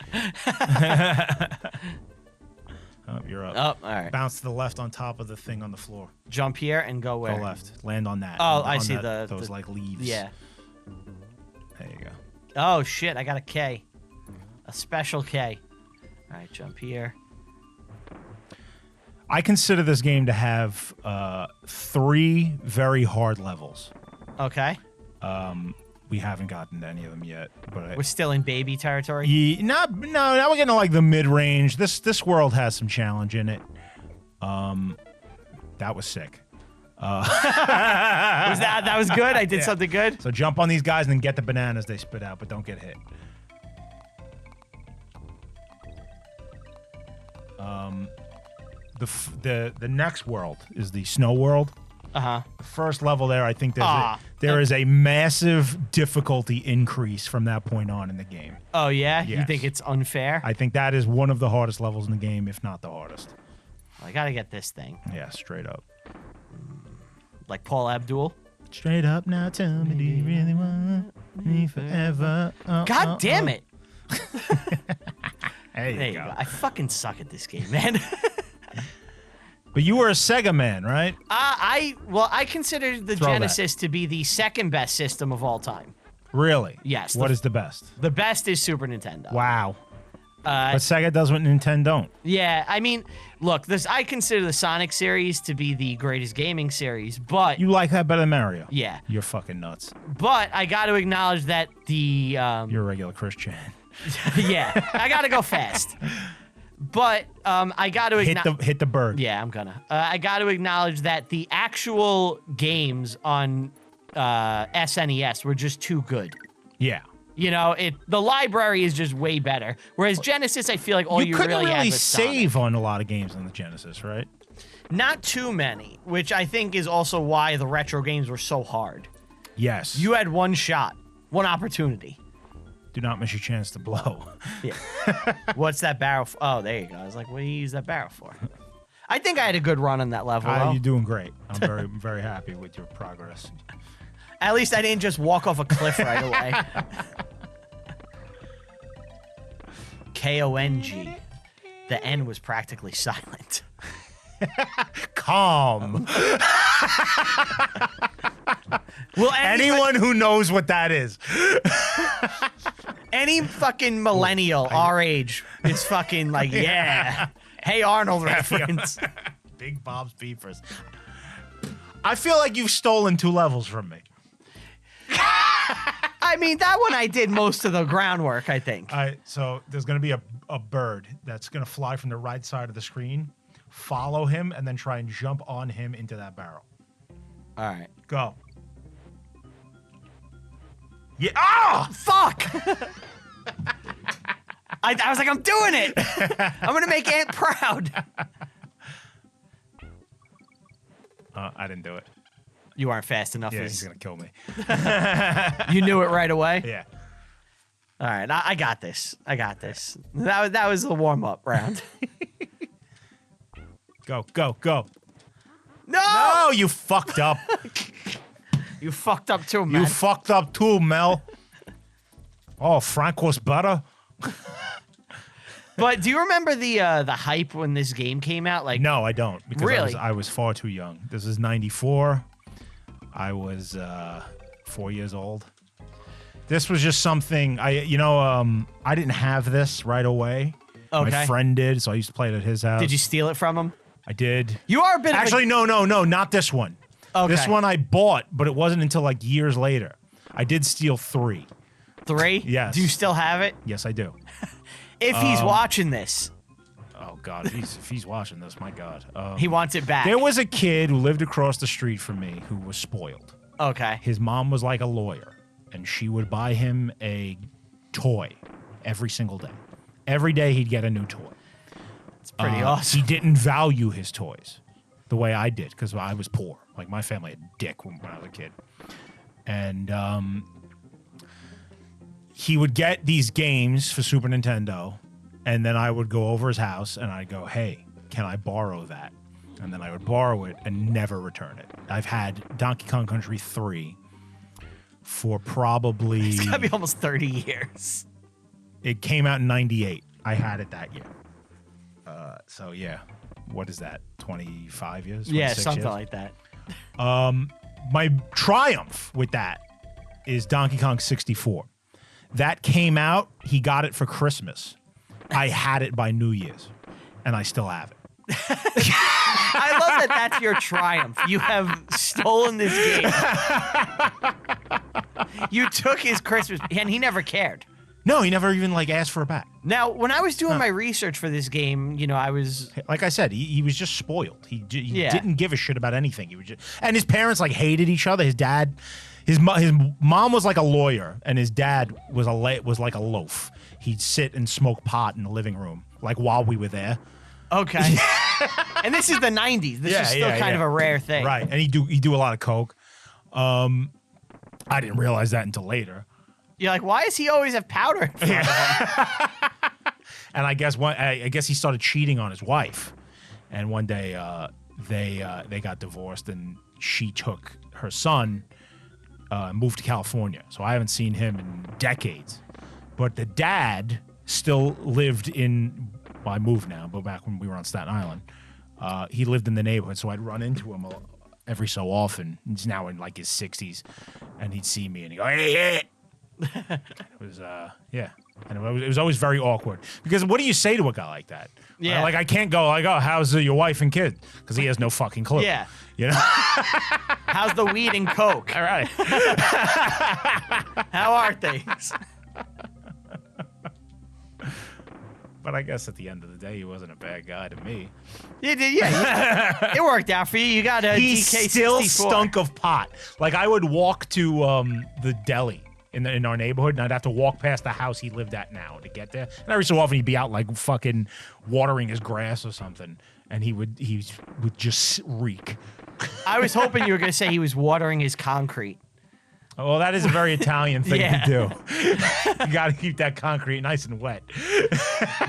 Oh, you're up. Oh, all right. Bounce to the left on top of the thing on the floor. Jump here and go where? Go left. Land on that. Oh, on I see those like leaves. Yeah. There you go. Oh, shit. I got a K. A special K. All right, jump here. I consider this game to have 3 very hard levels. Okay. We haven't gotten to any of them yet, but We're still in baby territory? now we're getting to like the mid-range. This world has some challenge in it. That was sick. That was good? I did something good? So jump on these guys and then get the bananas they spit out, but don't get hit. The next world is the snow world. Uh-huh. First level there, I think there is a massive difficulty increase from that point on in the game. Oh, yeah? You Yes. think it's unfair? I think that is one of the hardest levels in the game, if not the hardest. I gotta get this thing. Yeah, straight up. Like Paul Abdul? Straight up now, tell me, do you really want me forever? God damn it! There There you go. I fucking suck at this game, man. But you were a Sega man, right? I consider the Throw Genesis to be the second best system of all time. Really? Yes. What is the best? The best is Super Nintendo. Wow. But Sega does what Nintendo don't. Yeah, I mean, look, I consider the Sonic series to be the greatest gaming series, but You like that better than Mario? yeah, You're fucking nuts. but I got to acknowledge that the You're a regular Christian. yeah, I got to go fast. But I got to Hit the bird. Yeah, I'm gonna. I got to acknowledge that the actual games on SNES were just too good. Yeah. You know, the library is just way better. Whereas Genesis, I feel like all you couldn't really had really was save Sonic. on a lot of games on the Genesis, right? Not too many, which I think is also why the retro games were so hard. Yes. You had one shot, one opportunity. Do not miss your chance to blow. Yeah. What's that barrel? Oh, there you go. I was like, what do you use that barrel for? I think I had a good run on that level. Though. You're doing great. I'm very, very happy with your progress. At least I didn't just walk off a cliff right away. K-O-N-G. The N was practically silent. Calm. Well, Anyone who knows what that is. any fucking millennial our age is fucking like, yeah. Hey Arnold reference. Big Bob's Beefers. I feel like you've stolen 2 levels from me. I mean, that one I did most of the groundwork, I think. All right, so there's going to be a bird that's going to fly from the right side of the screen. Follow him and then try and jump on him into that barrel. All right. Go. Yeah. Oh! Fuck! I was like, I'm doing it! I'm going to make Aunt proud. I didn't do it. You aren't fast enough. Yeah, he's going to kill me. You knew it right away? Yeah. All right, I got this. I got this. That was the warm-up round. Go, go, go. No! Oh, you fucked up. You fucked up too, man. You fucked up too, Mel. Oh, Frank was better. But do you remember the hype when this game came out? Like, No, I don't. Because Really? I was far too young. This is 94. I was 4 years old. This was just something I didn't have this right away. Okay. My friend did, so I used to play it at his house. Did you steal it from him? I did. You are a bit Actually, no, not this one. Okay. This one I bought, but it wasn't until like years later. I did steal 3. 3? Yes. Do you still have it? Yes, I do. If he's watching this. Oh, God. If he's watching this, my God. He wants it back. There was a kid who lived across the street from me who was spoiled. Okay. His mom was like a lawyer, and she would buy him a toy every single day. Every day he'd get a new toy. It's pretty awesome. He didn't value his toys the way I did because I was poor. Like, my family had dick when I was a kid. And he would get these games for Super Nintendo, and then I would go over his house, and I'd go, hey, can I borrow that? And then I would borrow it and never return it. I've had Donkey Kong Country 3 for probably... It's got to be almost 30 years. It came out in 98. I had it that year. So, yeah. What is that? 25 years? Yeah, something years? like that. My triumph with that is Donkey Kong 64. That came out. He got it for Christmas. I had it by New Year's, and I still have it. I love that that's your triumph. You have stolen this game. You took his Christmas, and he never cared. No, he never even like asked for it back. Now, when I was doing my research for this game, I was... Like I said, he was just spoiled. He Yeah. didn't give a shit about anything. He was just, and his parents like hated each other. His dad, his mom was like a lawyer, and his dad was like a loaf. He'd sit and smoke pot in the living room, like while we were there. Okay. And this is the 90s. This is still kind of a rare thing. Right, and he do a lot of coke. I didn't realize that until later. You're like, why does he always have powder in front of him? And I guess he started cheating on his wife. And one day they got divorced, and she took her son, moved to California. So I haven't seen him in decades. But the dad still lived in. Well, I moved now, but back when we were on Staten Island, he lived in the neighborhood. So I'd run into him every so often. He's now in like his 60s, and he'd see me and he'd go, "Hey!" It was and it was always very awkward because what do you say to a guy like that? Yeah, like I can't go like, "Oh, how's your wife and kid?" Because he has no fucking clue. Yeah, how's the weed and coke? All right, how are things? But I guess at the end of the day, he wasn't a bad guy to me. You did, yeah. It worked out for you. You got a he DK64. Still stunk of pot. Like I would walk to the deli in our neighborhood, and I'd have to walk past the house he lived at now to get there. And every so often, he'd be out like fucking watering his grass or something, and he would just reek. I was hoping you were going to say he was watering his concrete. Well, that is a very Italian thing to do. You got to keep that concrete nice and wet.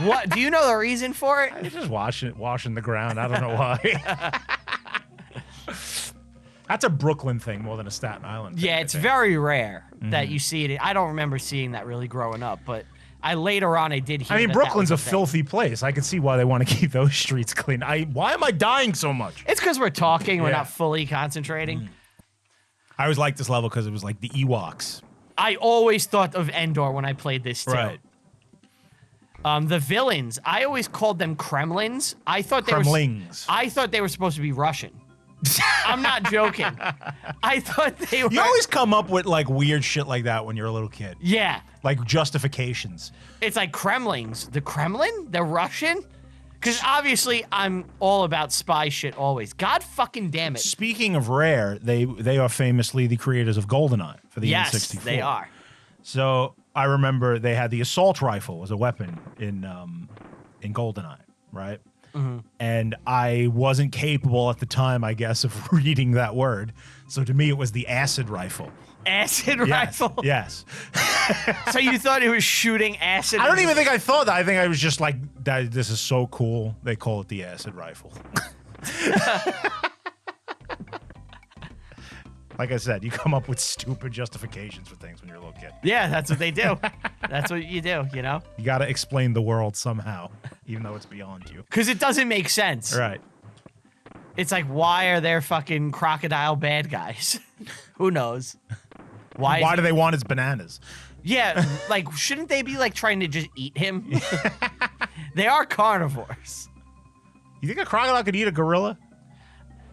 What? Do you know the reason for it? It's just washing the ground. I don't know why. That's a Brooklyn thing more than a Staten Island thing. Yeah, it's very rare that you see it. I don't remember seeing that really growing up, but later on I did hear. I mean, that Brooklyn's was a filthy place. I can see why they want to keep those streets clean. Why am I dying so much? It's because we're talking. We're not fully concentrating. I always liked this level because it was like the Ewoks. I always thought of Endor when I played this too. Right. The villains, I always called them Kremlins. I thought they were supposed to be Russian. I'm not joking. I thought they were. You always come up with like weird shit like that when you're a little kid. Yeah. Like justifications. It's like Kremlins. The Kremlin? The Russian? Because obviously I'm all about spy shit always. God fucking damn it. Speaking of Rare, they are famously the creators of GoldenEye for the N64. Yes, they are. So I remember they had the assault rifle as a weapon in GoldenEye, right? Mm-hmm. And I wasn't capable at the time, I guess, of reading that word. So to me, it was the acid rifle. Acid rifle? Yes. So you thought it was shooting acid? I don't even think I thought that. I think I was just like, this is so cool. They call it the acid rifle. Like I said, you come up with stupid justifications for things when you're a little kid. Yeah, that's what they do. That's what you do, You got to explain the world somehow, even though it's beyond you. Because it doesn't make sense. Right. It's like, why are there fucking crocodile bad guys? Who knows? Why do they want his bananas? Yeah, like, shouldn't they be, like, trying to just eat him? They are carnivores. You think a crocodile could eat a gorilla?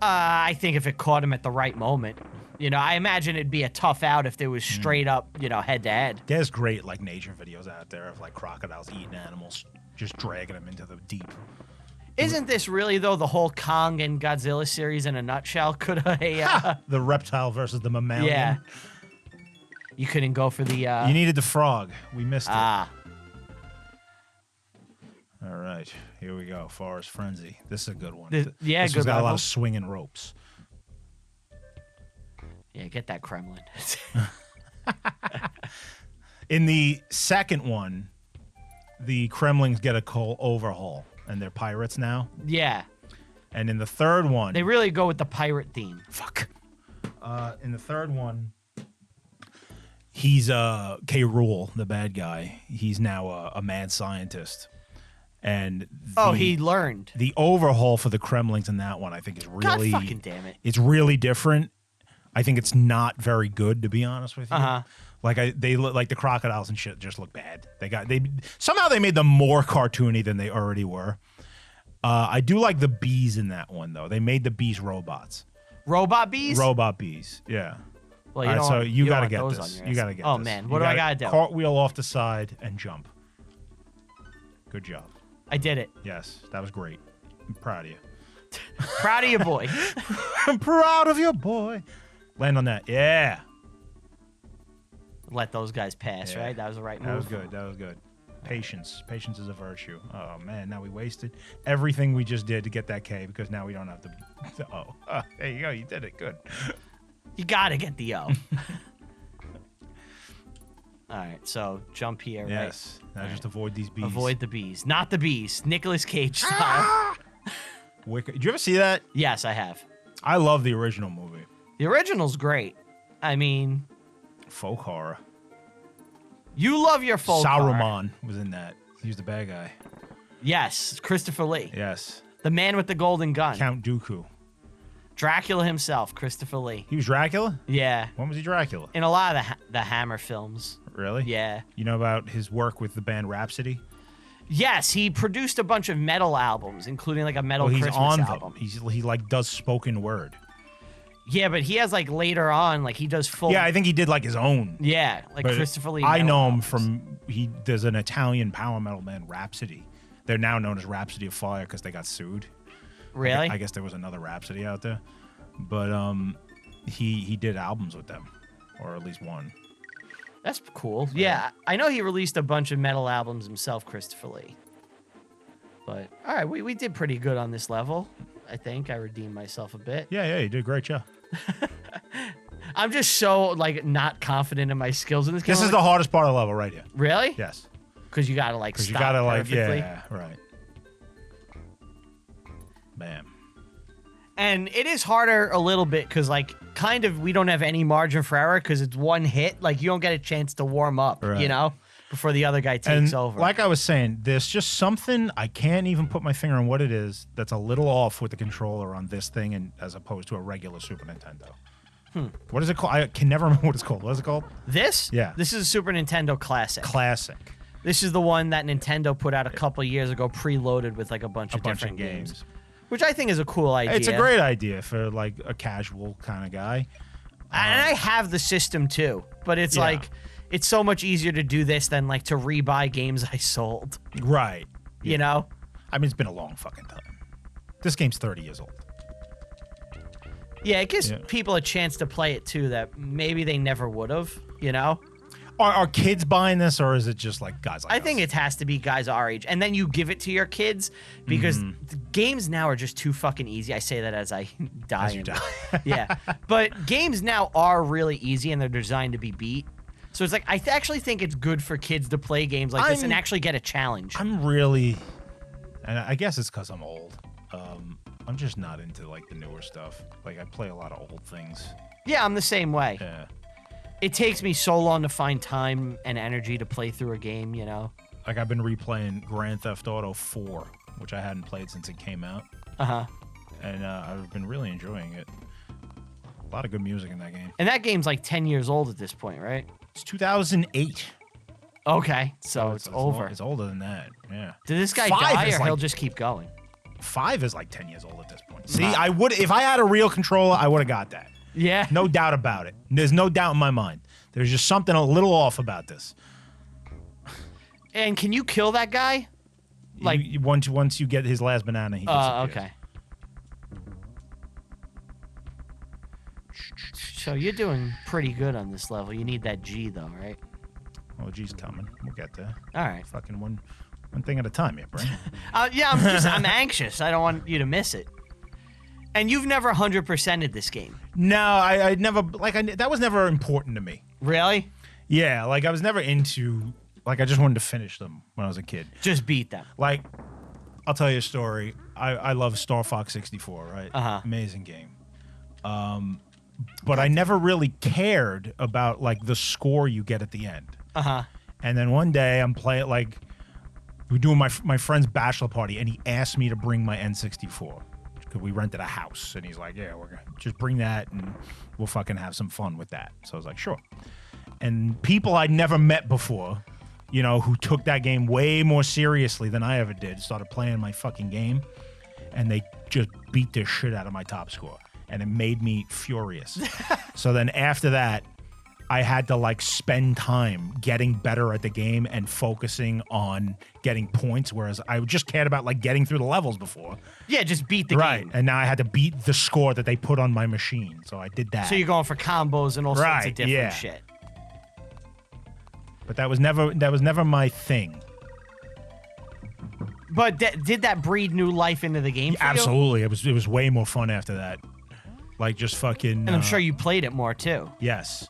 I think if it caught him at the right moment. You know, I imagine it'd be a tough out if there was straight up, you know, head to head. There's great, like, nature videos out there of, like, crocodiles eating animals, just dragging them into the deep. Isn't this really, though, the whole Kong and Godzilla series in a nutshell? Could a... The reptile versus the mammalian. Yeah. You couldn't go for the... You needed the frog. We missed it. Ah. All right. Here we go. Forest Frenzy. This is a good one. Yeah, this good one's got level. a lot of swinging ropes. Yeah, get that Kremlin. In the second one, the Kremlings get a overhaul, and they're pirates now. Yeah. And in the third one... They really go with the pirate theme. Fuck. In the third one... He's K. Rool, the bad guy. He's now a mad scientist, and he learned. The overhaul for the Kremlings in that one, I think, is really God fucking damn it. It's really different. I think it's not very good, to be honest with you. Like they look like the crocodiles and shit just look bad. Somehow they made them more cartoony than they already were. I do like the bees in that one though. They made the bees robots. Robot bees. Robot bees. Yeah. Well, you All right, don't, so you got to don't get want those this. on your You ass. got to get Oh this. man, You what do I gotta do? Cartwheel off the side and jump. Good job. I did it. Yes, that was great. I'm proud of you. Proud of you, boy. I'm proud of you, boy. Land on that. Yeah. Let those guys pass, Yeah. right? That was the right move. That was good. That was good. Patience. Patience is a virtue. Oh, man. Now we wasted everything we just did to get that K because now we don't have the... Oh, there you go. You did it. Good. You gotta get the O. All right, so jump here, yes. right? Now just avoid these bees. Avoid the bees. Not the bees. Nicolas Cage style. Wicked. Did you ever see that? Yes, I have. I love the original movie. The original's great. I mean... Folk horror. You love your folk horror. Saruman was in that. He was the bad guy. Yes, Christopher Lee. Yes. The man with the golden gun. Count Dooku. Dracula himself, Christopher Lee. He was Dracula? Yeah. When was he Dracula? In a lot of the Hammer films. Really? Yeah. You know about his work with the band Rhapsody? Yes, he produced a bunch of metal albums, including like a metal he's Christmas on album. them. He like does spoken word. Yeah, but he has like later on, like he does full. Yeah, I think he did like his own. Yeah, like But Christopher Lee. I metal know him albums. from there's an Italian power metal band, Rhapsody. They're now known as Rhapsody of Fire because they got sued. Really? I guess there was another Rhapsody out there, but he did albums with them, or at least one. That's cool. Yeah, I know he released a bunch of metal albums himself, Christopher Lee. But all right, we did pretty good on this level. I think I redeemed myself a bit. Yeah, you did a great job. I'm just so like not confident in my skills in this game. This is the hardest part of the level right here. Really? Yes. Because you gotta like Because stop you gotta like, perfectly. yeah, right. Bam. And it is harder a little bit because like kind of we don't have any margin for error because it's one hit. Like you don't get a chance to warm up, Right. you know, before the other guy takes over. Like I was saying, there's just something I can't even put my finger on what it is that's a little off with the controller on this thing, and as opposed to a regular Super Nintendo. What is it called? I can never remember what it's called. What is it called? This? Yeah. This is a Super Nintendo Classic. Classic. This is the one that Nintendo put out a couple years ago, preloaded with like a bunch of Bunch different of games. games. Which I think is a cool idea. It's a great idea for like a casual kind of guy. And I have the system too, but it's Yeah. like it's so much easier to do this than like to rebuy games I sold. Right. You know? I mean, it's been a long fucking time. This game's 30 years old. Yeah, it gives Yeah. people a chance to play it too that maybe they never would have, you know? Are kids buying this, or is it just like guys like I us? think it has to be guys our age. And then you give it to your kids because Mm-hmm. the games now are just too fucking easy. I say that as I die. As you die. Yeah. But games now are really easy and they're designed to be beat. So it's like, I actually think it's good for kids to play games like this and actually get a challenge. I'm really, and I guess it's because I'm old. I'm just not into like the newer stuff. Like I play a lot of old things. Yeah, I'm the same way. Yeah. It takes me so long to find time and energy to play through a game, you know? Like I've been replaying Grand Theft Auto 4, which I hadn't played since it came out. Uh-huh. and I've been really enjoying it. A lot of good music in that game. And that game's like 10 years old at this point, right? It's 2008. Okay, so it's over. It's older than that. Yeah. Did this guy 5 die, is or like- he'll just keep going? 5 is like 10 years old at this point. See, I would if I had a real controller, I would have got that. Yeah. No doubt about it. There's no doubt in my mind. There's just something a little off about this. And can you kill that guy? Like Once you get his last banana, he disappears. okay. So you're doing pretty good on this level. You need that G though, right? Oh, G's coming. We'll get there. All right. Fucking one thing at a time, yeah, Brent. Yeah, I'm anxious. I don't want you to miss it. And you've never 100%ed this game. No, I never that was never important to me. Really? Yeah, like I was never into I just wanted to finish them when I was a kid. Just beat them. Like, I'll tell you a story. I love Star Fox 64, right? Uh-huh. Amazing game. But I never really cared about like the score you get at the end. Uh-huh. And then one day I'm playing we're doing my friend's bachelor party, and he asked me to bring my N64 because we rented a house, and he's like, "Yeah, we're gonna just bring that, and we'll fucking have some fun with that." So I was like, "Sure." And people I'd never met before, you know, who took that game way more seriously than I ever did, started playing my fucking game, and they just beat the shit out of my top score, and it made me furious. So then after that, I had to like spend time getting better at the game and focusing on getting points, whereas I just cared about like getting through the levels before. Yeah, just beat the Right. game. And now I had to beat the score that they put on my machine. So I did that. So you're going for combos and all sorts of Right, different yeah. shit. But that was never my thing. But did that breathe new life into the game for you? Absolutely. It was way more fun after that. Like just fucking And I'm sure you played it more too. Yes.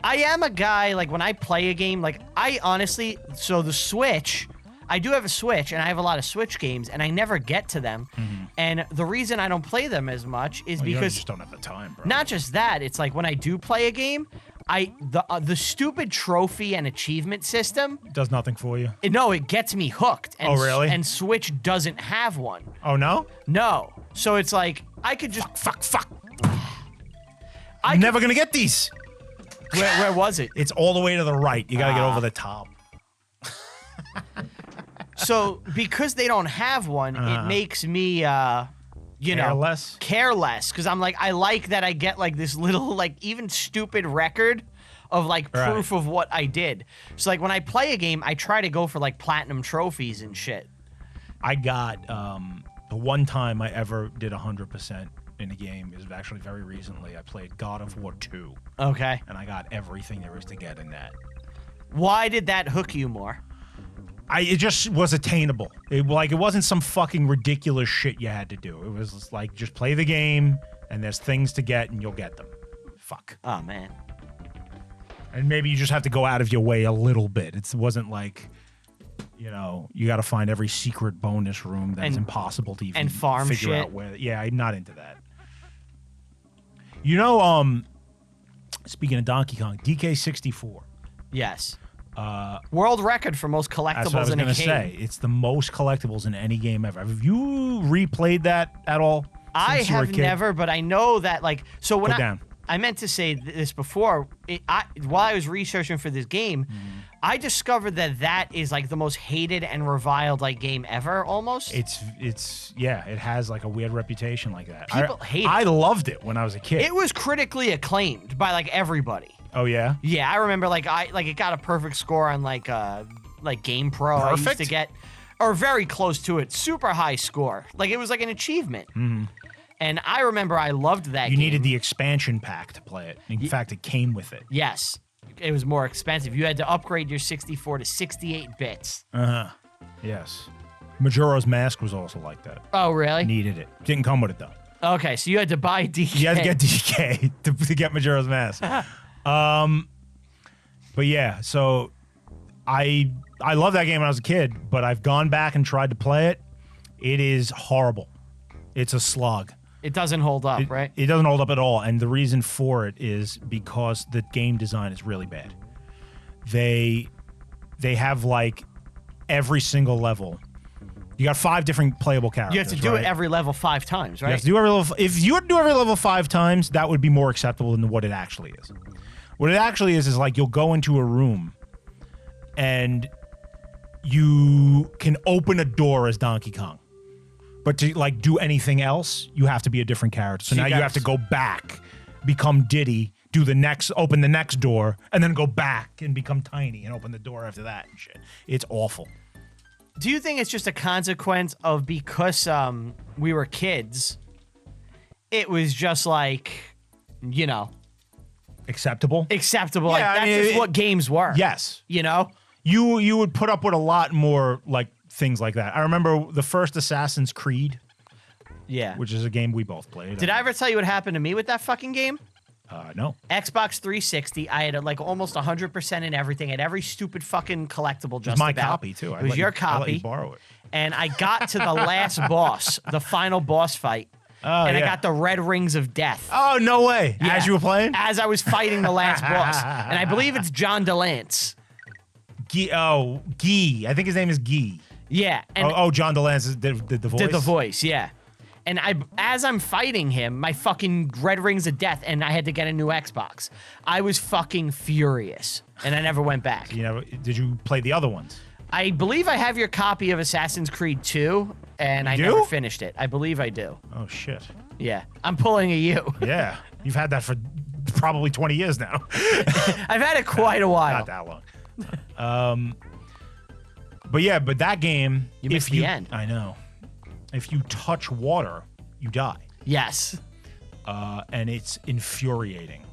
I am a guy, like, when I play a game, like, I honestly, so the Switch, I do have a Switch, and I have a lot of Switch games, and I never get to them. Mm-hmm. And the reason I don't play them as much is You because, just don't have the time, bro. not just that, it's like when I do play a game, the stupid trophy and achievement system, Does nothing for you. it gets me hooked. And, Oh, really? And Switch doesn't have one. Oh no? No. So it's like, I could just, Fuck. I'm never gonna get these. where was it? It's all the way to the right. You gotta get over the top. So because they don't have one, it makes me, Careless? careless. Because I'm like, I like that I get like this little, like even stupid record of like proof of what I did. So like when I play a game, I try to go for like platinum trophies and shit. I got the one time I ever did 100% in a game is actually very recently. I played God of War 2, Okay. and I got everything there is to get in that. Why did that hook you more? It just was attainable. It wasn't some fucking ridiculous shit you had to do. It was like just play the game, and there's things to get, and you'll get them. Fuck. Oh man. And maybe you just have to go out of your way a little bit. It wasn't like, you know, you got to find every secret bonus room that's impossible to even and farm figure shit. out where. Yeah, I'm not into that. You know, speaking of Donkey Kong, DK64. Yes. World record for most That's what I collectibles was in a going game. to say. It's the most collectibles in any game ever. Have you replayed that at all? I since you were a have kid? never, but I know that like so when Go down. I meant to say this before. While I was researching for this game, I discovered that is like the most hated and reviled like game ever. Almost. It's it has like a weird reputation like that. People hate it. I loved it when I was a kid. It was critically acclaimed by like everybody. Oh yeah. Yeah, I remember like it got a perfect score on like Game Pro. I used Perfect? to get, or very close to it, super high score. Like it was like an achievement. And I remember I loved that You game. needed the expansion pack to play it. In fact, it came with it. Yes. It was more expensive. You had to upgrade your 64 to 68 bits. Yes. Majora's Mask was also like that. Oh, really? Needed it. Didn't come with it though. Okay, so you had to buy DK. You had to get DK to get Majora's Mask. But yeah, so I love that game when I was a kid, but I've gone back and tried to play it. It is horrible. It's a slog. It doesn't hold up, right? It doesn't hold up at all, and the reason for it is because the game design is really bad. They have like every single level You got 5 different playable characters. You have to do it every level 5 times, right? You have to do every level. If you had to do every level 5 times, that would be more acceptable than what it actually is. What it actually is like you'll go into a room and you can open a door as Donkey Kong. But to like do anything else, you have to be a different character. So now you have to go back, become Diddy, open the next door, and then go back and become Tiny and open the door after that and shit. It's awful. Do you think it's just a consequence of because we were kids, it was just like, you know, acceptable? Acceptable. Yeah, like, that's just what games were. Yes. You know? You would put up with a lot more like things like that. I remember the first Assassin's Creed. Yeah. Which is a game we both played. Did I ever tell you what happened to me with that fucking game? No. Xbox 360, I had like almost 100% in everything. I had every stupid fucking collectible just It was my about. copy, too. It was your copy. I let you borrow it. And I got to the last boss, the final boss fight. I got the red rings of death. Oh, no way. Yeah. As you were playing? As I was fighting the last boss. And I believe it's John DeLance. Guy. I think his name is Guy. Yeah. And John DeLance did the voice? Did the voice, yeah. And as I'm fighting him, my fucking red rings of death, and I had to get a new Xbox. I was fucking furious, and I never went back. Did you play the other ones? I believe I have your copy of Assassin's Creed 2, and I never finished it. I believe I do. Oh, shit. Yeah. I'm pulling a you. Yeah. You've had that for probably 20 years now. I've had it quite a while. Not that long. But that game... You missed the end. I know. If you touch water, you die. Yes. And it's infuriating.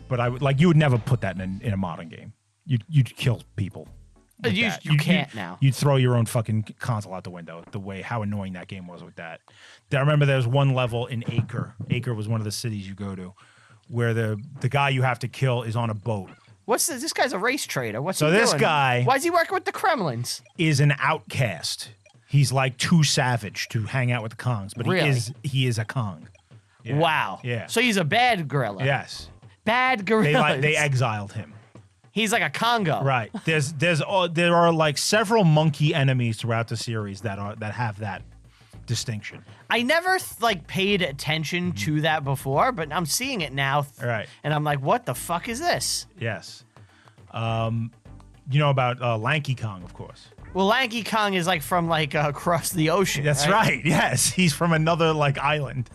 But you would never put that in a modern game. You'd kill people. You can't now. You'd throw your own fucking console out the window. How annoying that game was with that. I remember there was one level in Acre. Acre was one of the cities you go to, where the guy you have to kill is on a boat. What's this? This guy's a race trader. What's he doing? This guy... Why is he working with the Kremlins? Is an outcast. He's like too savage to hang out with the Kongs, but he is a Kong. Yeah. Wow. Yeah. So he's a bad gorilla. Yes. Bad gorilla. They exiled him. He's like a Congo. Right. There are like several monkey enemies throughout the series that have that distinction. I never paid attention to that before, but I'm seeing it now. Right. And I'm like, what the fuck is this? Yes. You know about Lanky Kong, of course. Well, Lanky Kong is like from across the ocean. That's right. Yes, he's from another island.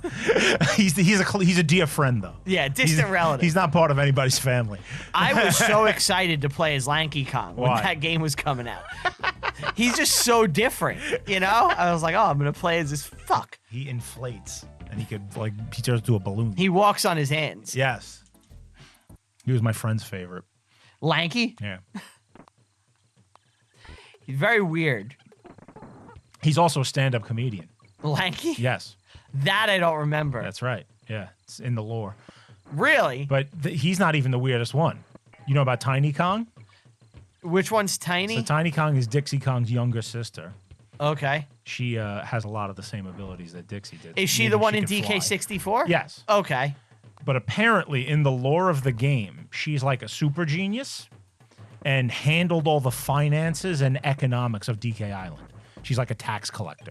he's a dear friend though. Yeah, distant relative. He's not part of anybody's family. I was so excited to play as Lanky Kong when that game was coming out. He's just so different, you know. I was like, oh, I'm gonna play as this fuck. He inflates, and he turns into a balloon. He walks on his hands. Yes. He was my friend's favorite. Lanky? Yeah. He's very weird. He's also a stand-up comedian. Lanky? Yes. That I don't remember. That's right. Yeah, it's in the lore. Really? But he's not even the weirdest one. You know about Tiny Kong? Which one's Tiny? So Tiny Kong is Dixie Kong's younger sister. Okay. She has a lot of the same abilities that Dixie did. Is she the one in DK64? Yes. Okay. But apparently, in the lore of the game, she's like a super genius and handled all the finances and economics of DK Island. She's like a tax collector.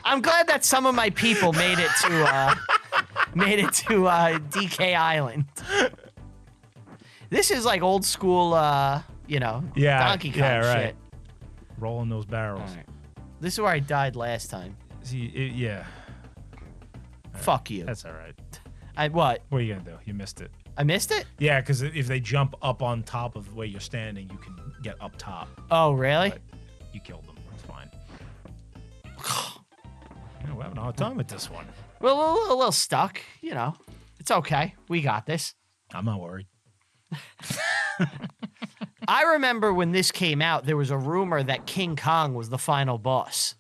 I'm glad that some of my people made it to DK Island. This is like old school, Donkey Kong shit. Rolling those barrels. All right. This is where I died last time. See, yeah. Fuck you. That's all right. What? What are you gonna do? You missed it. I missed it? Yeah, because if they jump up on top of where you're standing, you can get up top. Oh, really? But you killed them. It's fine. We're having a hard time with this one. Well, a little stuck. You know, it's okay. We got this. I'm not worried. I remember when this came out, there was a rumor that King Kong was the final boss.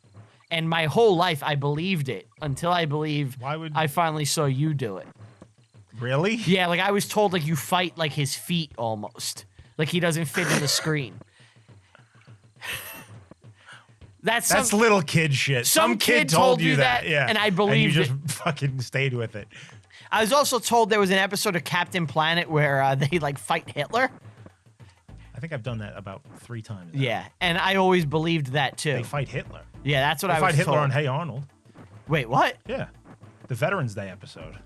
And my whole life, I believed it until I finally saw you do it. Really? Yeah, I was told you fight his feet almost. Like he doesn't fit in the screen. That's little kid shit. Some kid told you that, yeah, and I believed it. And you just fucking stayed with it. I was also told there was an episode of Captain Planet where they fight Hitler. I think I've done that about 3 times now. Yeah, and I always believed that too. They fight Hitler. Yeah, that's what They I was fight Hitler told. on Hey Arnold. Wait, what? Yeah. The Veterans Day episode.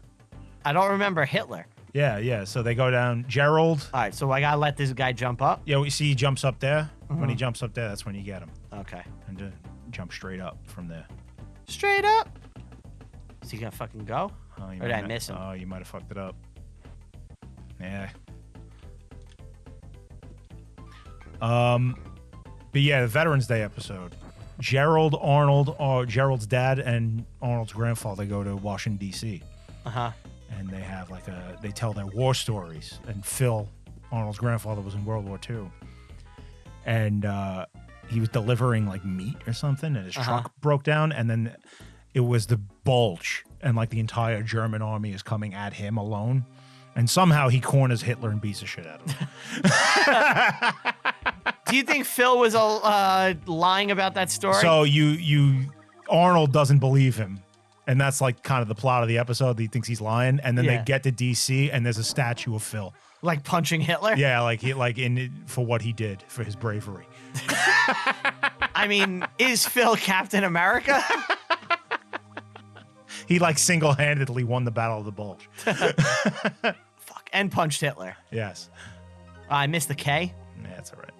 I don't remember Hitler. Yeah. So they go down. Gerald. All right, so I gotta let this guy jump up. Yeah, we see he jumps up there. When he jumps up there, that's when you get him. Okay. And jump straight up from there. Straight up. Is he gonna fucking go? Oh, Or did I miss him? Oh, you might have fucked it up. Yeah. But yeah, the Veterans Day episode. Gerald, Arnold, or Gerald's dad and Arnold's grandfather go to Washington D.C. Uh-huh. And they have they tell their war stories. And Phil, Arnold's grandfather, was in World War II. And he was delivering like meat or something, and his truck broke down, and then it was the bulge, and like the entire German army is coming at him alone. And somehow he corners Hitler and beats the shit out of him. Do you think Phil was lying about that story? So Arnold doesn't believe him, and that's like kind of the plot of the episode. He thinks he's lying, and then they get to DC, and there's a statue of Phil, like punching Hitler. Yeah, for what he did for his bravery. I mean, is Phil Captain America? He like single-handedly won the Battle of the Bulge. Fuck, and punched Hitler. Yes. I missed the K. Yeah, that's all right.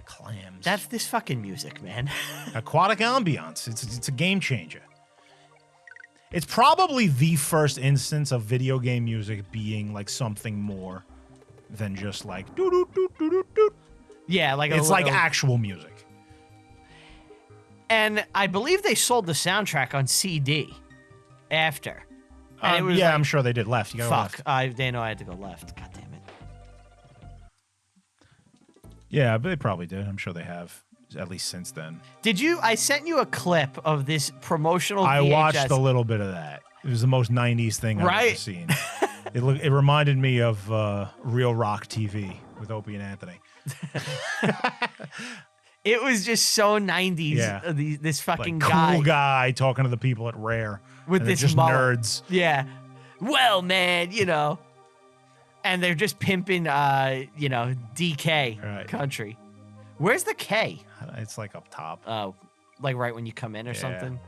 Clams. That's this fucking music, man. Aquatic ambiance. It's a game changer. It's probably the first instance of video game music being like something more than just like doo doo doo doo doo doo. Yeah, like it's like actual music. And I believe they sold the soundtrack on CD after. And it was yeah, like, I'm sure they did. Left. You got left. They know I had to go left. God damn it. Yeah, but they probably did. I'm sure they have, at least since then. Did you? I sent you a clip of this promotional VHS. I watched a little bit of that. It was the most 90s thing I've ever seen. It reminded me of Real Rock TV with Opie and Anthony. It was just so 90s. Yeah. This fucking like, guy. cool guy talking to the people at Rare. With this just mullet. nerds. Yeah. Well, man, And they're just pimping, DK country. Where's the K? It's like up top. Oh, like right when you come in or something?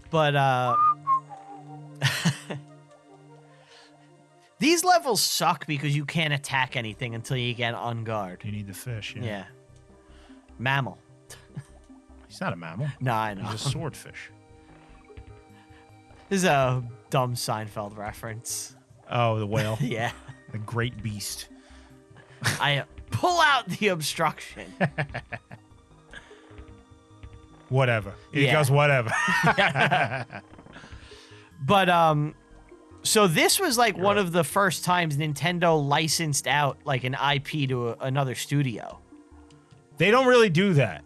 But, these levels suck because you can't attack anything until you get on guard. You need the fish, Yeah. Mammal. He's not a mammal. No, I know. He's a swordfish. This is a dumb Seinfeld reference. Oh, the whale. Yeah. The great beast. I pull out the obstruction. Whatever. It goes whatever. But, so this was like one of the first times Nintendo licensed out like an IP to another studio. They don't really do that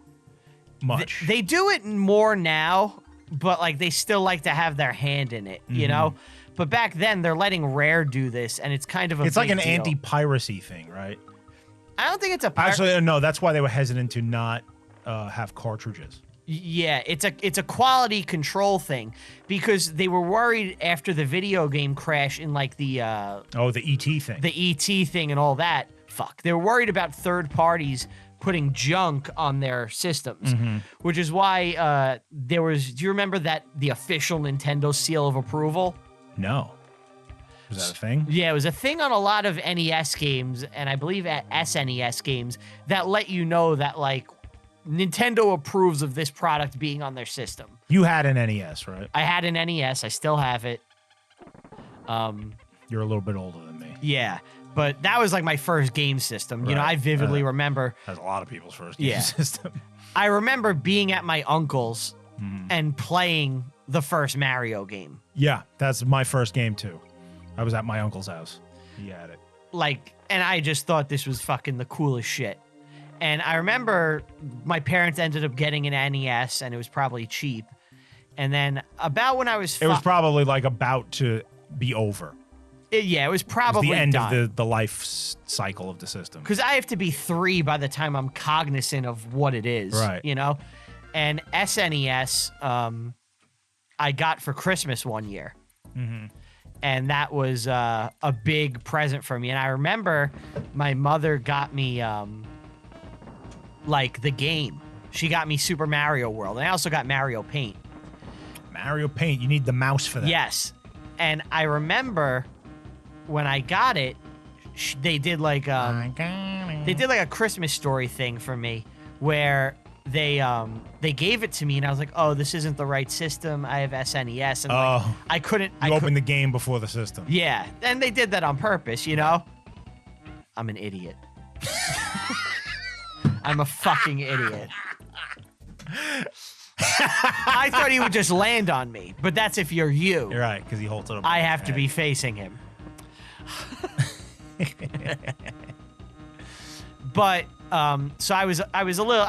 much. They do it more now, but like they still like to have their hand in it, you know? But back then they're letting Rare do this, and it's kind of a It's like an deal. anti-piracy thing, right? I don't think it's a Actually, no, that's why they were hesitant to not have cartridges. Yeah, it's a quality control thing because they were worried after the video game crash in like the the ET thing. The ET thing and all that. Fuck. They were worried about third parties putting junk on their systems, which is why there was. Do you remember the official Nintendo seal of approval? No. Was that a thing? Yeah, it was a thing on a lot of NES games, and I believe at SNES games that let you know that like Nintendo approves of this product being on their system. You had an NES, right? I had an NES. I still have it. You're a little bit older than me. Yeah, but that was like my first game system. You know, I vividly remember. That's a lot of people's first game system. I remember being at my uncle's and playing the first Mario game. Yeah, that's my first game too. I was at my uncle's house. He had it. Like, and I just thought this was fucking the coolest shit. And I remember my parents ended up getting an NES, and it was probably cheap. And then about when I was... It was probably like about to be over. It was probably the end done. of the life cycle of the system. Because I have to be 3 by the time I'm cognizant of what it is. Right. You know? And SNES, I got for Christmas one year. And that was a big present for me. And I remember my mother got me like the game. She got me Super Mario World, and I also got Mario Paint. Mario Paint, you need the mouse for that. Yes. And I remember when I got it, they did like a Christmas Story thing for me where they gave it to me and I was like, oh, this isn't the right system. I have SNES, and like, I couldn't. You opened the game before the system. Yeah, and they did that on purpose, you know. I'm an idiot. I'm a fucking idiot. I thought he would just land on me, but that's if you're you. You're right, because he holds it up. I have to be facing him. But so I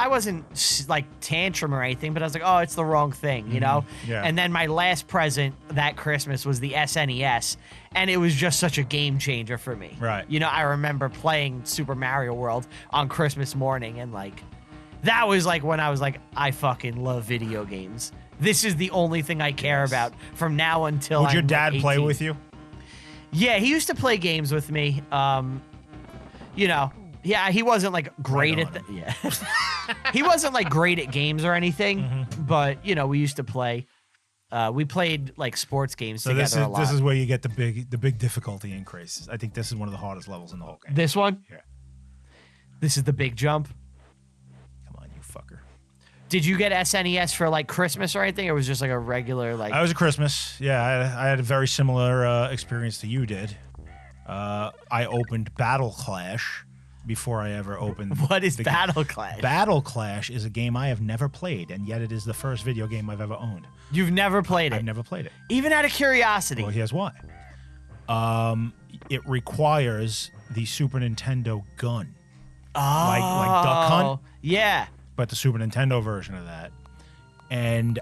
wasn't like tantrum or anything, but I was like, oh, it's the wrong thing, you know? Yeah. And then my last present that Christmas was the SNES, and it was just such a game changer for me. Right. You know, I remember playing Super Mario World on Christmas morning, and like that was like when I was like, I fucking love video games. This is the only thing I care about from now until Would your dad like play 18. with you? Yeah, he used to play games with me. You know, yeah, he wasn't like great at he wasn't like great at games or anything, but you know, we used to play. We played like sports games together a lot. This is where you get the big difficulty increase. I think this is one of the hardest levels in the whole game. This one? Yeah. This is the big jump. Come on, you fucker. Did you get SNES for like Christmas or anything? Or was it just like a regular like? I was a Christmas. Yeah, I had a very similar experience to you did. I opened Battle Clash before I ever opened. What is Battle Clash? Battle Clash is a game I have never played, and yet it is the first video game I've ever owned. You've never played it? I've never played it. Even out of curiosity? Well, here's why. It requires the Super Nintendo gun. Oh. Like Duck Hunt? Yeah. But the Super Nintendo version of that. And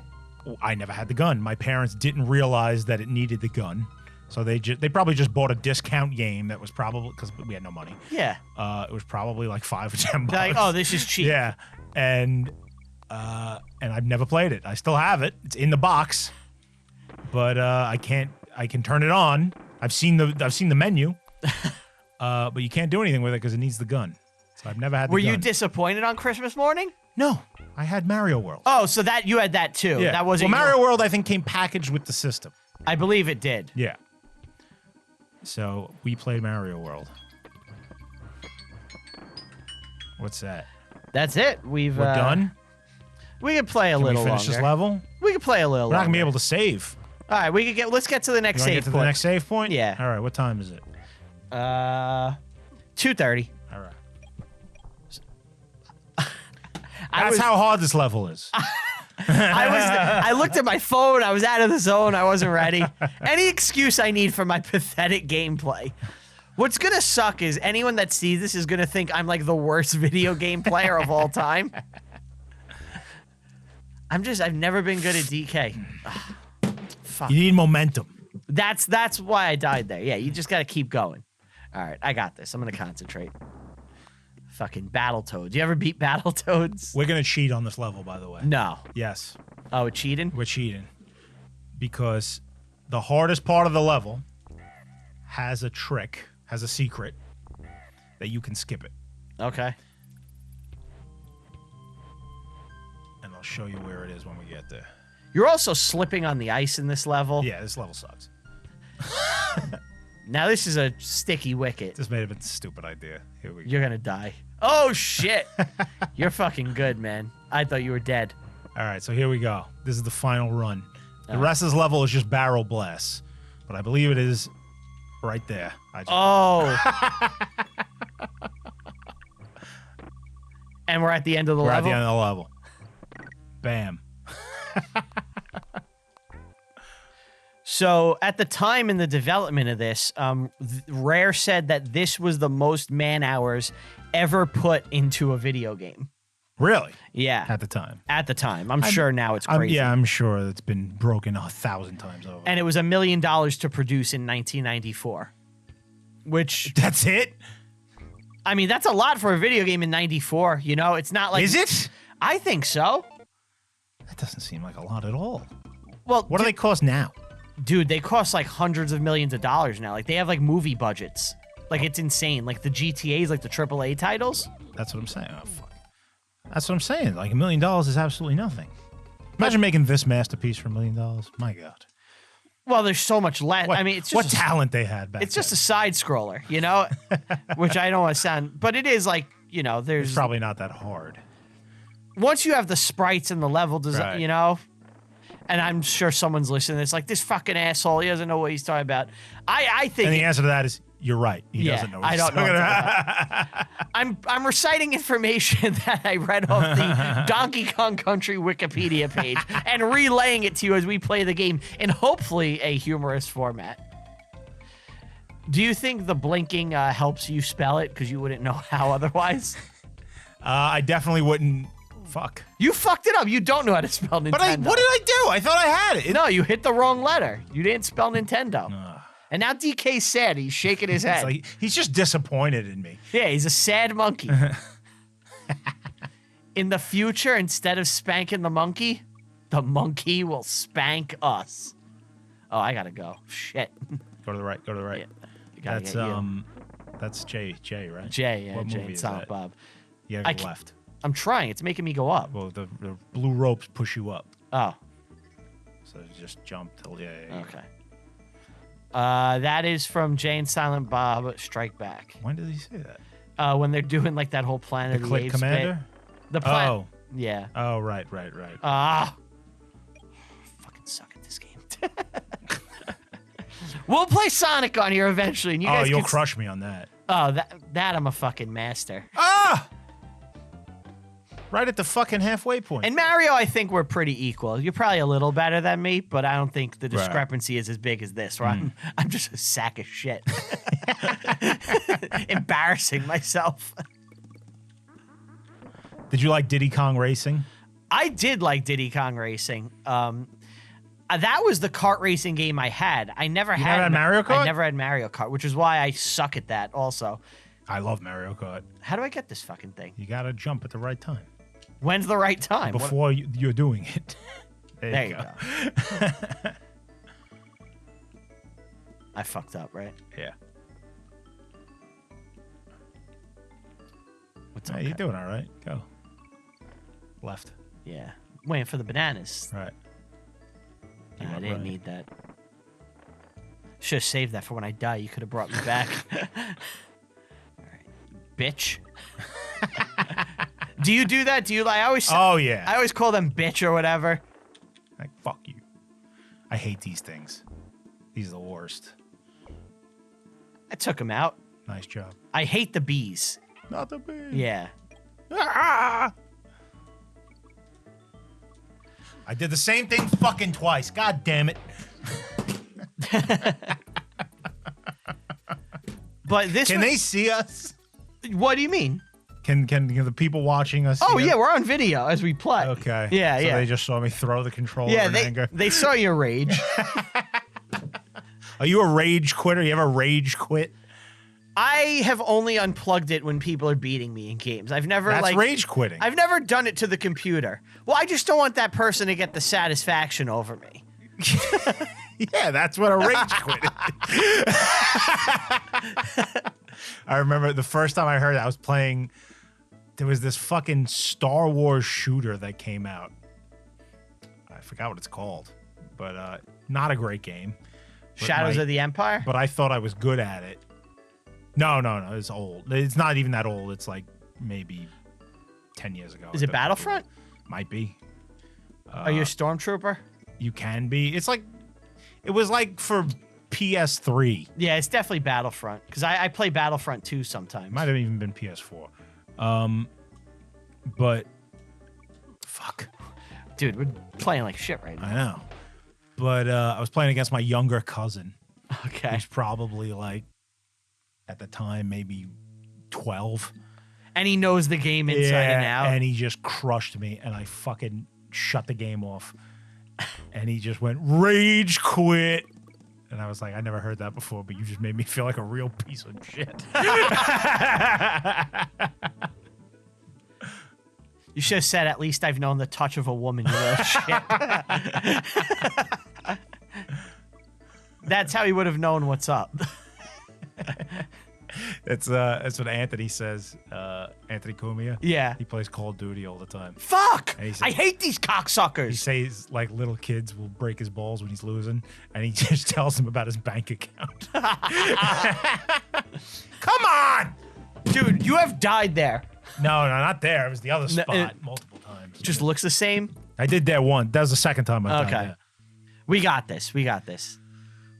I never had the gun. My parents didn't realize that it needed the gun. So they probably just bought a discount game that was probably, because we had no money. Yeah. It was probably like $5 or $10. Like, oh, this is cheap. Yeah. And I've never played it. I still have it. It's in the box. But I can turn it on. I've seen the menu. But you can't do anything with it because it needs the gun. So I've never had the gun. Were you disappointed on Christmas morning? No. I had Mario World. Oh, so that you had that too. Yeah. That wasn't Mario World, I think, came packaged with the system. I believe it did. Yeah. So we played Mario World. What's that? That's it. We're done? We could play a Can little we finish longer. this level? We could play a little We're not longer. going to be able to save. All right, let's get to the next You want to save get to point. the next save point? Yeah. All right, what time is it? 2:30. All right. I That's was- how hard this level is. I looked at my phone. I was out of the zone. I wasn't ready. Any excuse I need for my pathetic gameplay. What's gonna suck is anyone that sees this is gonna think I'm like the worst video game player of all time. I've never been good at DK. Fuck. You need momentum. That's why I died there. Yeah, you just gotta keep going. All right, I got this. I'm gonna concentrate. Fucking Battletoads. You ever beat Battletoads? We're going to cheat on this level, by the way. No. Yes. Oh, cheating? We're cheating. Because the hardest part of the level has a trick, has a secret, that you can skip it. Okay. And I'll show you where it is when we get there. You're also slipping on the ice in this level. Yeah, this level sucks. Now this is a sticky wicket. This may have been a stupid idea. Here we go. You're gonna die. Oh shit! You're fucking good, man. I thought you were dead. All right, so here we go. This is the final run. The rest of this level is just barrel blasts. But I believe it is right there. Oh. And we're at the end of the We're level? at the end of the level. Bam. So at the time in the development of this, Rare said that this was the most man hours ever put into a video game. Really? Yeah. At the time. At the time. I'm sure now it's crazy. I'm sure it's been broken 1,000 times over. And it was $1 million to produce in 1994. Which... That's it? I mean, that's a lot for a video game in 94. You know, it's not like... Is it? I think so. That doesn't seem like a lot at all. Well, What do they cost now? Dude, they cost like hundreds of millions of dollars now. Like they have like movie budgets. Like it's insane. Like the GTAs, like the AAA titles. That's what I'm saying. Oh, fuck. That's what I'm saying. Like $1 million is absolutely nothing. Imagine making this masterpiece for $1 million. My God. Well, there's so much less. I mean, it's just what talent they had back It's just then. a side scroller, you know, which I don't want to sound, but it is like, you know, there's It's probably not that hard. once you have the sprites and the level design, Right. you know, and I'm sure someone's listening. It's like this fucking asshole. He doesn't know what he's talking about. I think And the answer to that is you're right. He doesn't know what he's talking about. I'm reciting information that I read off the Donkey Kong Country Wikipedia page and relaying it to you as we play the game in hopefully a humorous format. Do you think the blinking helps you spell it because you wouldn't know how otherwise? I definitely wouldn't. Fuck. You fucked it up. You don't know how to spell Nintendo. But what did I do? I thought I had it. No, you hit the wrong letter. You didn't spell Nintendo. And now DK's sad. He's shaking his head. Like, he's just disappointed in me. Yeah, he's a sad monkey. In the future, instead of spanking the monkey will spank us. Oh, I gotta go. Shit. Go to the right. Go to the right. Yeah, you gotta get you. That's Jay, right? Jay, yeah, What Jay movie and is Silent that? Bob. You I gotta go ca- left. I'm trying. It's making me go up. Well, the blue ropes push you up. Oh, So just jump till yeah. okay. That is from Jay and Silent Bob Strike Back. When did he say that? When they're doing like that whole Planet The of the Click Apes Commander? bit. The planet. Oh. Yeah. Oh, right. Fucking suck at this game. We'll play Sonic on here eventually, and you guys You'll can crush me on that. Oh, that I'm a fucking master. Ah! Right at the fucking halfway point. And Mario, I think we're pretty equal. You're probably a little better than me, but I don't think the discrepancy is as big as this, right? I'm just a sack of shit. Embarrassing myself. Did you like Diddy Kong Racing? I did like Diddy Kong Racing. That was the kart racing game I had. I never had Mario Kart? I never had Mario Kart, which is why I suck at that also. I love Mario Kart. How do I get this fucking thing? You gotta jump at the right time. When's the right time? Before you're doing it. There you go. I fucked up, right? Yeah. What's Hey, okay? you're doing all right. Go. Left. Yeah. Waiting for the bananas. Right. I went didn't right. need that. Should have saved that for when I die. You could have brought me back. All right. Bitch. Do you do that? Do you like? I always call them bitch or whatever. Like, fuck you. I hate these things. These are the worst. I took him out. Nice job. I hate the bees. Not the big. Yeah. Ah! I did the same thing fucking twice. God damn it. But this Can one- they see us? What do you mean? Can the people watching us Oh see yeah, us? we're on video as we play. Okay. Yeah, so yeah. they just saw me throw the controller Yeah, in anger. they saw your rage. Are you a rage quitter? You ever rage quit? I have only unplugged it when people are beating me in games. I've never That's rage quitting. I've never done it to the computer. Well, I just don't want that person to get the satisfaction over me. Yeah, that's what a rage quit is. I remember the first time I heard it, I was playing. There was this fucking Star Wars shooter that came out. I forgot what it's called, but not a great game. Shadows of the Empire? But I thought I was good at it. No, it's old. It's not even that old. It's like maybe 10 years ago. Is it Battlefront? Might be. Are you a stormtrooper? You can be. It was like for PS3. Yeah, it's definitely Battlefront because I play Battlefront 2 sometimes. Might have even been PS4. But fuck. Dude, we're playing like shit right now. I know. But I was playing against my younger cousin. Okay. He's probably like, at the time, maybe 12. And he knows the game inside and out. And he just crushed me, and I fucking shut the game off. And he just went, rage quit. And I was like, I never heard that before, but you just made me feel like a real piece of shit. You should have said, at least I've known the touch of a woman, you little shit. That's how he would have known what's up. That's what Anthony says. Anthony Cumia. Yeah. He plays Call of Duty all the time. Fuck! Says, I hate these cocksuckers. He says like little kids will break his balls when he's losing, and he just tells them about his bank account. Come on, dude! You have died there. No, not there. It was the other spot multiple times. Just looks the same. I did that one. That was the second time I died. Okay. We got this. We got this.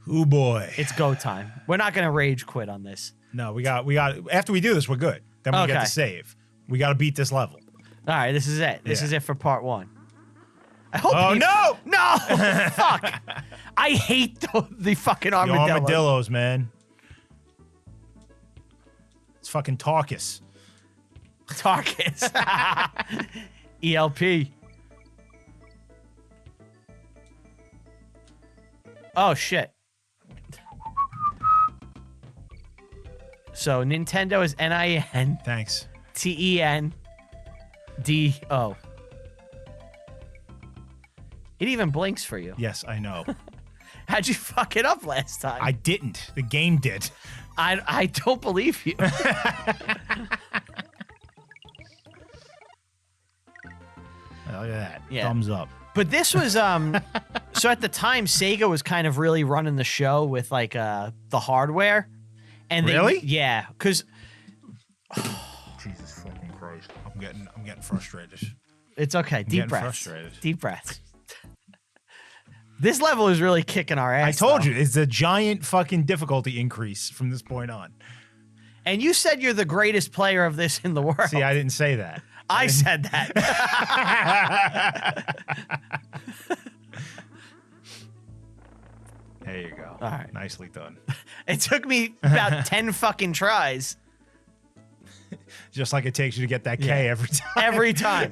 Oh boy. It's go time. We're not gonna rage quit on this. No, we got after we do this, we're good. Then we get to save. We gotta beat this level. All right, this is it. This is it for part 1. I hope No! Fuck! I hate the fucking armadillos. The armadillos, man. It's fucking Tarkus. Tarkus. ELP. Oh, shit. So Nintendo is NIN. Thanks. TENDO. It even blinks for you. Yes, I know. How'd you fuck it up last time? I didn't. The game did. I don't believe you. Look at that. Yeah. Thumbs up. But this was so at the time Sega was kind of really running the show with like the hardware. And really? Yeah, because Jesus fucking Christ. I'm getting frustrated. It's okay. Deep breaths. Frustrated. Deep breaths. This level is really kicking our ass. I told you, it's a giant fucking difficulty increase from this point on. And you said you're the greatest player of this in the world. See, I didn't say that. I said that. There you go. All right. Nicely done. It took me about 10 fucking tries. Just like it takes you to get that K every time. Every time.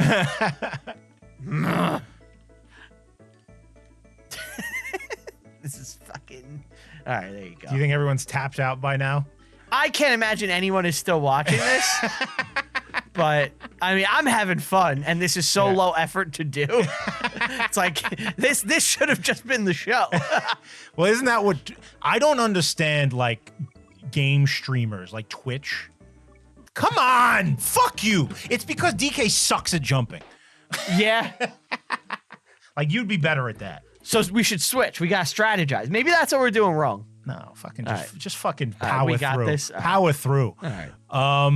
This is fucking... All right, there you go. Do you think everyone's tapped out by now? I can't imagine anyone is still watching this. But, I mean, I'm having fun, and this is so low effort to do. It's like, this should have just been the show. Well, isn't that what... I don't understand, like, game streamers, like Twitch. Come on! Fuck you! It's because DK sucks at jumping. Yeah. Like, you'd be better at that. So we should switch. We gotta strategize. Maybe that's what we're doing wrong. No, fucking All right. just fucking All right, power we got through. this. All Power through. All right. What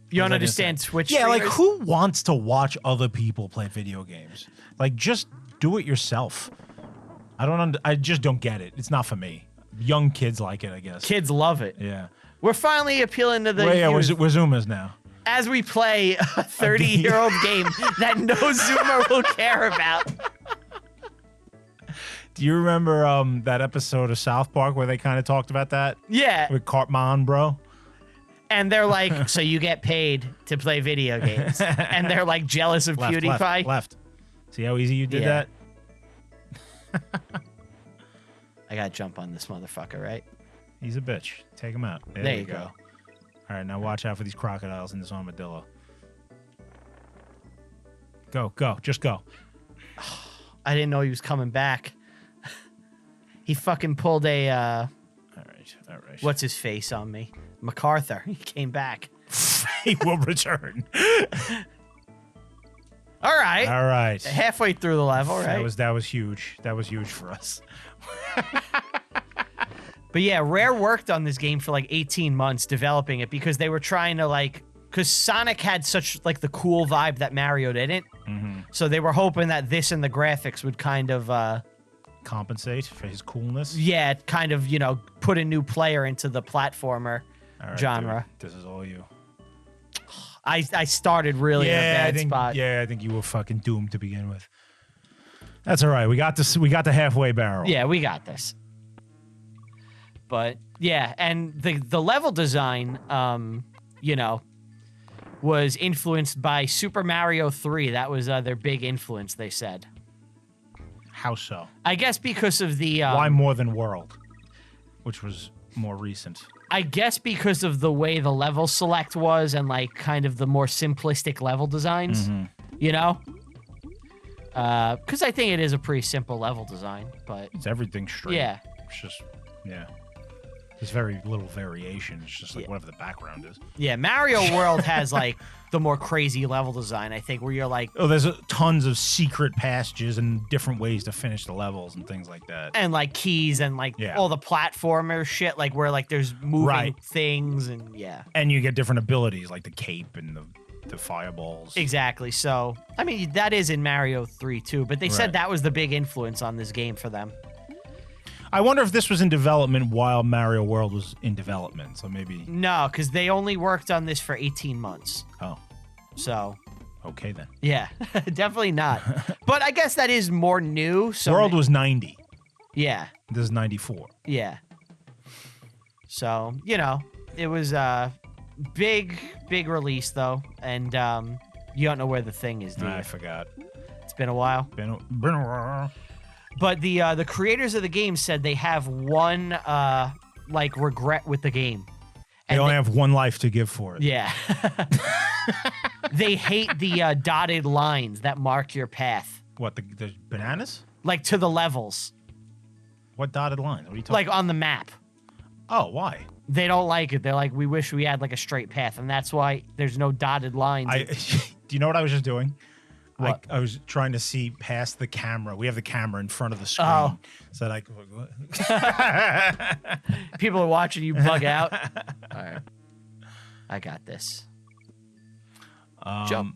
You don't was I understand gonna say? Twitch Yeah, like streamers? who wants to watch other people play video games? Like, just do it yourself. I just don't get it. It's not for me. Young kids like it, I guess. Kids love it. Yeah. We're finally appealing to the Well, yeah, we're youth Zoomers now. as we play a 30-year-old game that no Zoomer will care about. Do you remember that episode of South Park where they kind of talked about that? Yeah. With Cartman, bro? And they're like, so you get paid to play video games. And they're like jealous of PewDiePie. Left. See how easy you did Yeah. that? I gotta jump on this motherfucker, right? He's a bitch. Take him out. There you go. All right, now watch out for these crocodiles and this armadillo. Go. Just go. I didn't know he was coming back. He fucking pulled a, All right. what's his face on me? MacArthur. He came back. He will return. All right. All right. Halfway through the level, right? That was huge. That was huge for us. But yeah, Rare worked on this game for like 18 months developing it because they were trying to like, because Sonic had such like the cool vibe that Mario didn't. Mm-hmm. So they were hoping that this and the graphics would kind of, Compensate for his coolness. yeah, kind of, you know, put a new player into the platformer All right, genre. dude, this is all you. I started really in a bad spot. Yeah, I think you were fucking doomed to begin with. That's all right. We got this. We got the halfway barrel. Yeah, we got this. But yeah, and the level design, you know, was influenced by Super Mario 3. That was their big influence, they said. How so? I guess because of the... Why more than World? Which was more recent. I guess because of the way the level select was and like kind of the more simplistic level designs, you know? Because I think it is a pretty simple level design, but It's everything straight. yeah. It's just, yeah. There's very little variation. It's just like whatever the background is. Yeah, Mario World has like the more crazy level design, I think, where you're like, Oh, there's tons of secret passages and different ways to finish the levels and things like that. and like keys and like all the platformer shit, like where like there's moving things and And you get different abilities like the cape and the fireballs. Exactly. So, I mean, that is in Mario 3 too, but they said that was the big influence on this game for them. I wonder if this was in development while Mario World was in development. So maybe. No, because they only worked on this for 18 months. Oh. So. Okay, then. Yeah, definitely not. But I guess that is more new. So World was 90. Yeah. This is 94. Yeah. So, you know, it was a big release, though. And you don't know where the thing is, do you? I forgot. It's been a while. Been a while. But the creators of the game said they have one like regret with the game. They only have one life to give for it. Yeah. They hate the dotted lines that mark your path. What, the bananas? Like to the levels. What dotted lines? What are you talking Like on the map. Oh, why? They don't like it. They're like, we wish we had like a straight path, and that's why there's no dotted lines. Do you know what I was just doing? What? I was trying to see past the camera. We have the camera in front of the screen. Oh. So that People are watching you bug out. All right. I got this. Jump.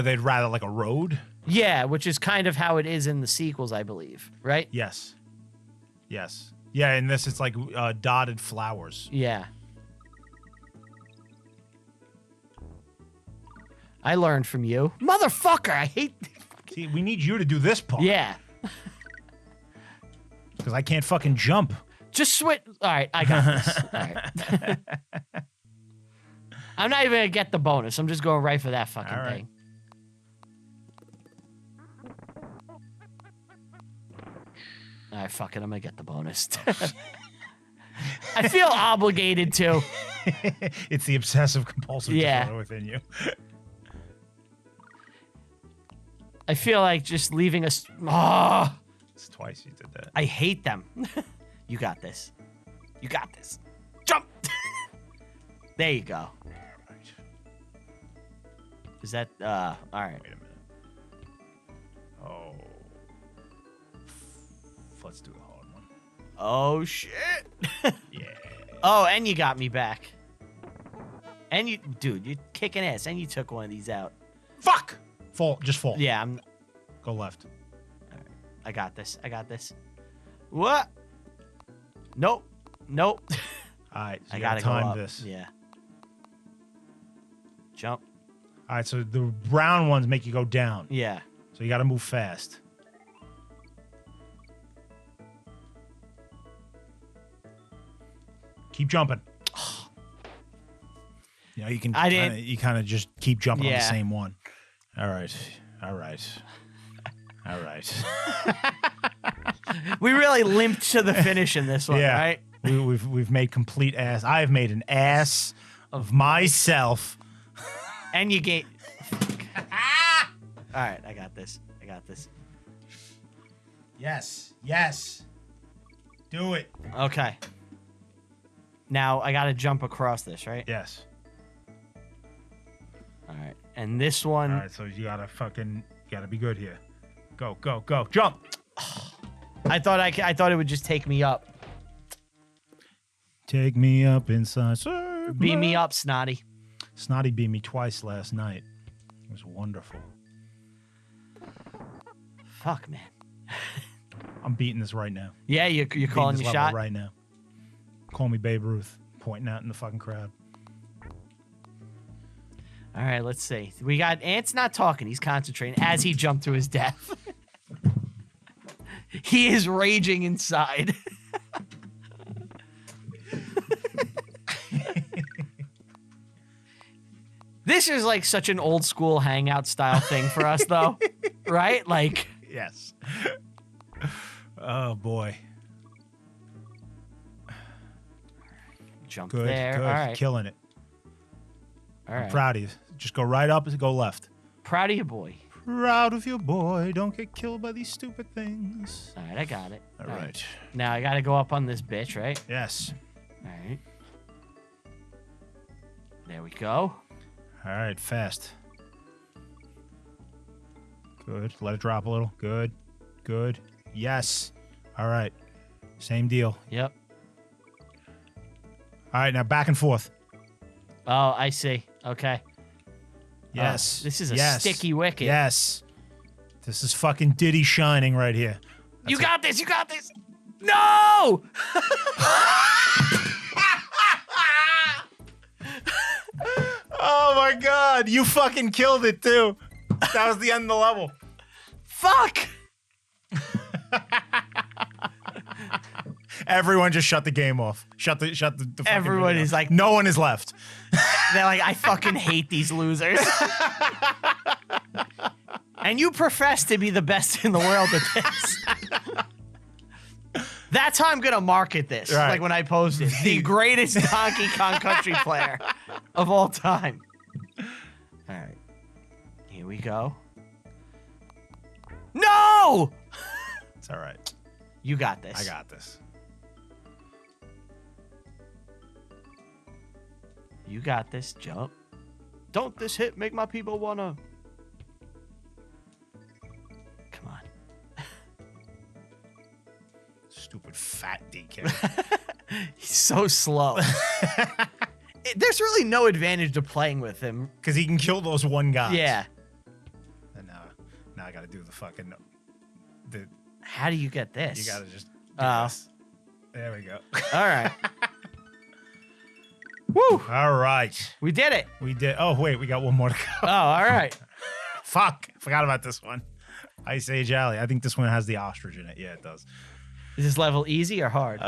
They'd rather like a road? Yeah, which is kind of how it is in the sequels, I believe. Right? Yes. Yes. Yeah, in this it's like dotted flowers. Yeah. I learned from you. Motherfucker, I hate... See, we need you to do this part. Yeah. Because I can't fucking jump. Just switch... All right, I got this. All right. I'm not even going to get the bonus. I'm just going right for that fucking thing. All right, fuck it. I'm going to get the bonus. I feel obligated to. It's the obsessive compulsive disorder within you. I feel like just leaving us. Oh, it's twice you did that. I hate them. You got this. You got this. Jump. There you go. All right. Is that all right? Wait a minute. Oh. Let's do the hard one. Oh shit. Yeah. Oh, and you got me back. And you, dude, you're kicking ass. And you took one of these out. Fuck. Fall. Just fall. Yeah, I'm. Go left. All right. I got this. I got this. What? Nope. Nope. All right. So I you gotta time go up. this. Yeah. Jump. All right. So the brown ones make you go down. Yeah. So you got to move fast. Keep jumping. You know, you can. You kind of just keep jumping on the same one. All right. All right. All right. We really limped to the finish in this one, right? We've made complete ass. I've made an ass of myself. And you gave. All right, I got this. I got this. Yes. Yes. Do it. Okay. Now I got to jump across this, right? Yes. All right. And this one. All right, so you gotta be good here. Go, go, go. Jump. I thought it would just take me up. Take me up inside. Sir, Beam me up, Snotty. Snotty beat me twice last night. It was wonderful. Fuck, man. I'm beating this right now. Yeah, you're calling your shot right now. Call me Babe Ruth, pointing out in the fucking crowd. All right, let's see. We got Ant's not talking. He's concentrating as he jumped to his death. He is raging inside. This is like such an old school hangout style thing for us, though, right? Like, yes. Oh boy. Jump good, there. Good. All right. Killing it. All right. I'm proud of you. Just go right up and go left. Proud of you, boy. Proud of your boy. Don't get killed by these stupid things. All right, I got it. All right. Now I got to go up on this bitch, right? Yes. All right. There we go. All right, fast. Good. Let it drop a little. Good. Good. Yes. All right. Same deal. Yep. All right, now back and forth. Oh, I see. Okay. Yes. This is a sticky wicket. Yes. This is fucking Diddy shining right here. You got this. You got this. No! Oh my god, you fucking killed it too. That was the end of the level. Fuck! Everyone just shut the game off. Shut the fucking Everyone video. is like, no one is left. they're like, I fucking hate these losers. And you profess to be the best in the world at this. That's how I'm gonna market this. Right. Like when I post it, the greatest Donkey Kong Country player of all time. All right, here we go. No! It's all right. You got this. I got this. You got this. Jump. Don't this hit make my people wanna... Come on. Stupid fat DK. He's so slow. There's really no advantage to playing with him. Because he can kill those one guys. Yeah. And now I gotta do the fucking... How do you get this? You gotta just do Oh. this. There we go. All right. Woo! All right. We did it. We did. Oh, wait. We got one more to go. Oh, all right. Fuck. Forgot about this one. Ice Age Alley. I think this one has the ostrich in it. Yeah, it does. Is this level easy or hard?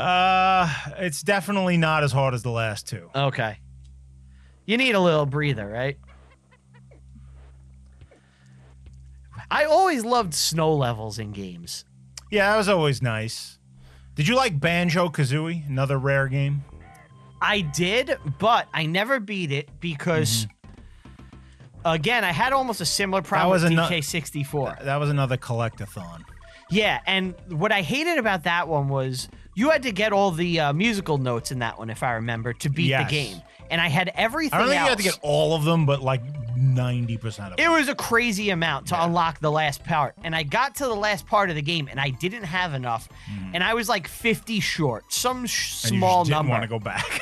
It's definitely not as hard as the last two. Okay. You need a little breather, right? I always loved snow levels in games. Yeah, that was always nice. Did you like Banjo-Kazooie? Another rare game? I did, but I never beat it because, again, I had almost a similar problem with DK64. That was another collectathon. Yeah, and what I hated about that one was you had to get all the musical notes in that one, if I remember, to beat the game. And I had everything else. I don't think you had to get all of them, but like 90% of them. It was a crazy amount to unlock the last part. And I got to the last part of the game, and I didn't have enough. And I was like 50 short, some small didn't number. want to go back.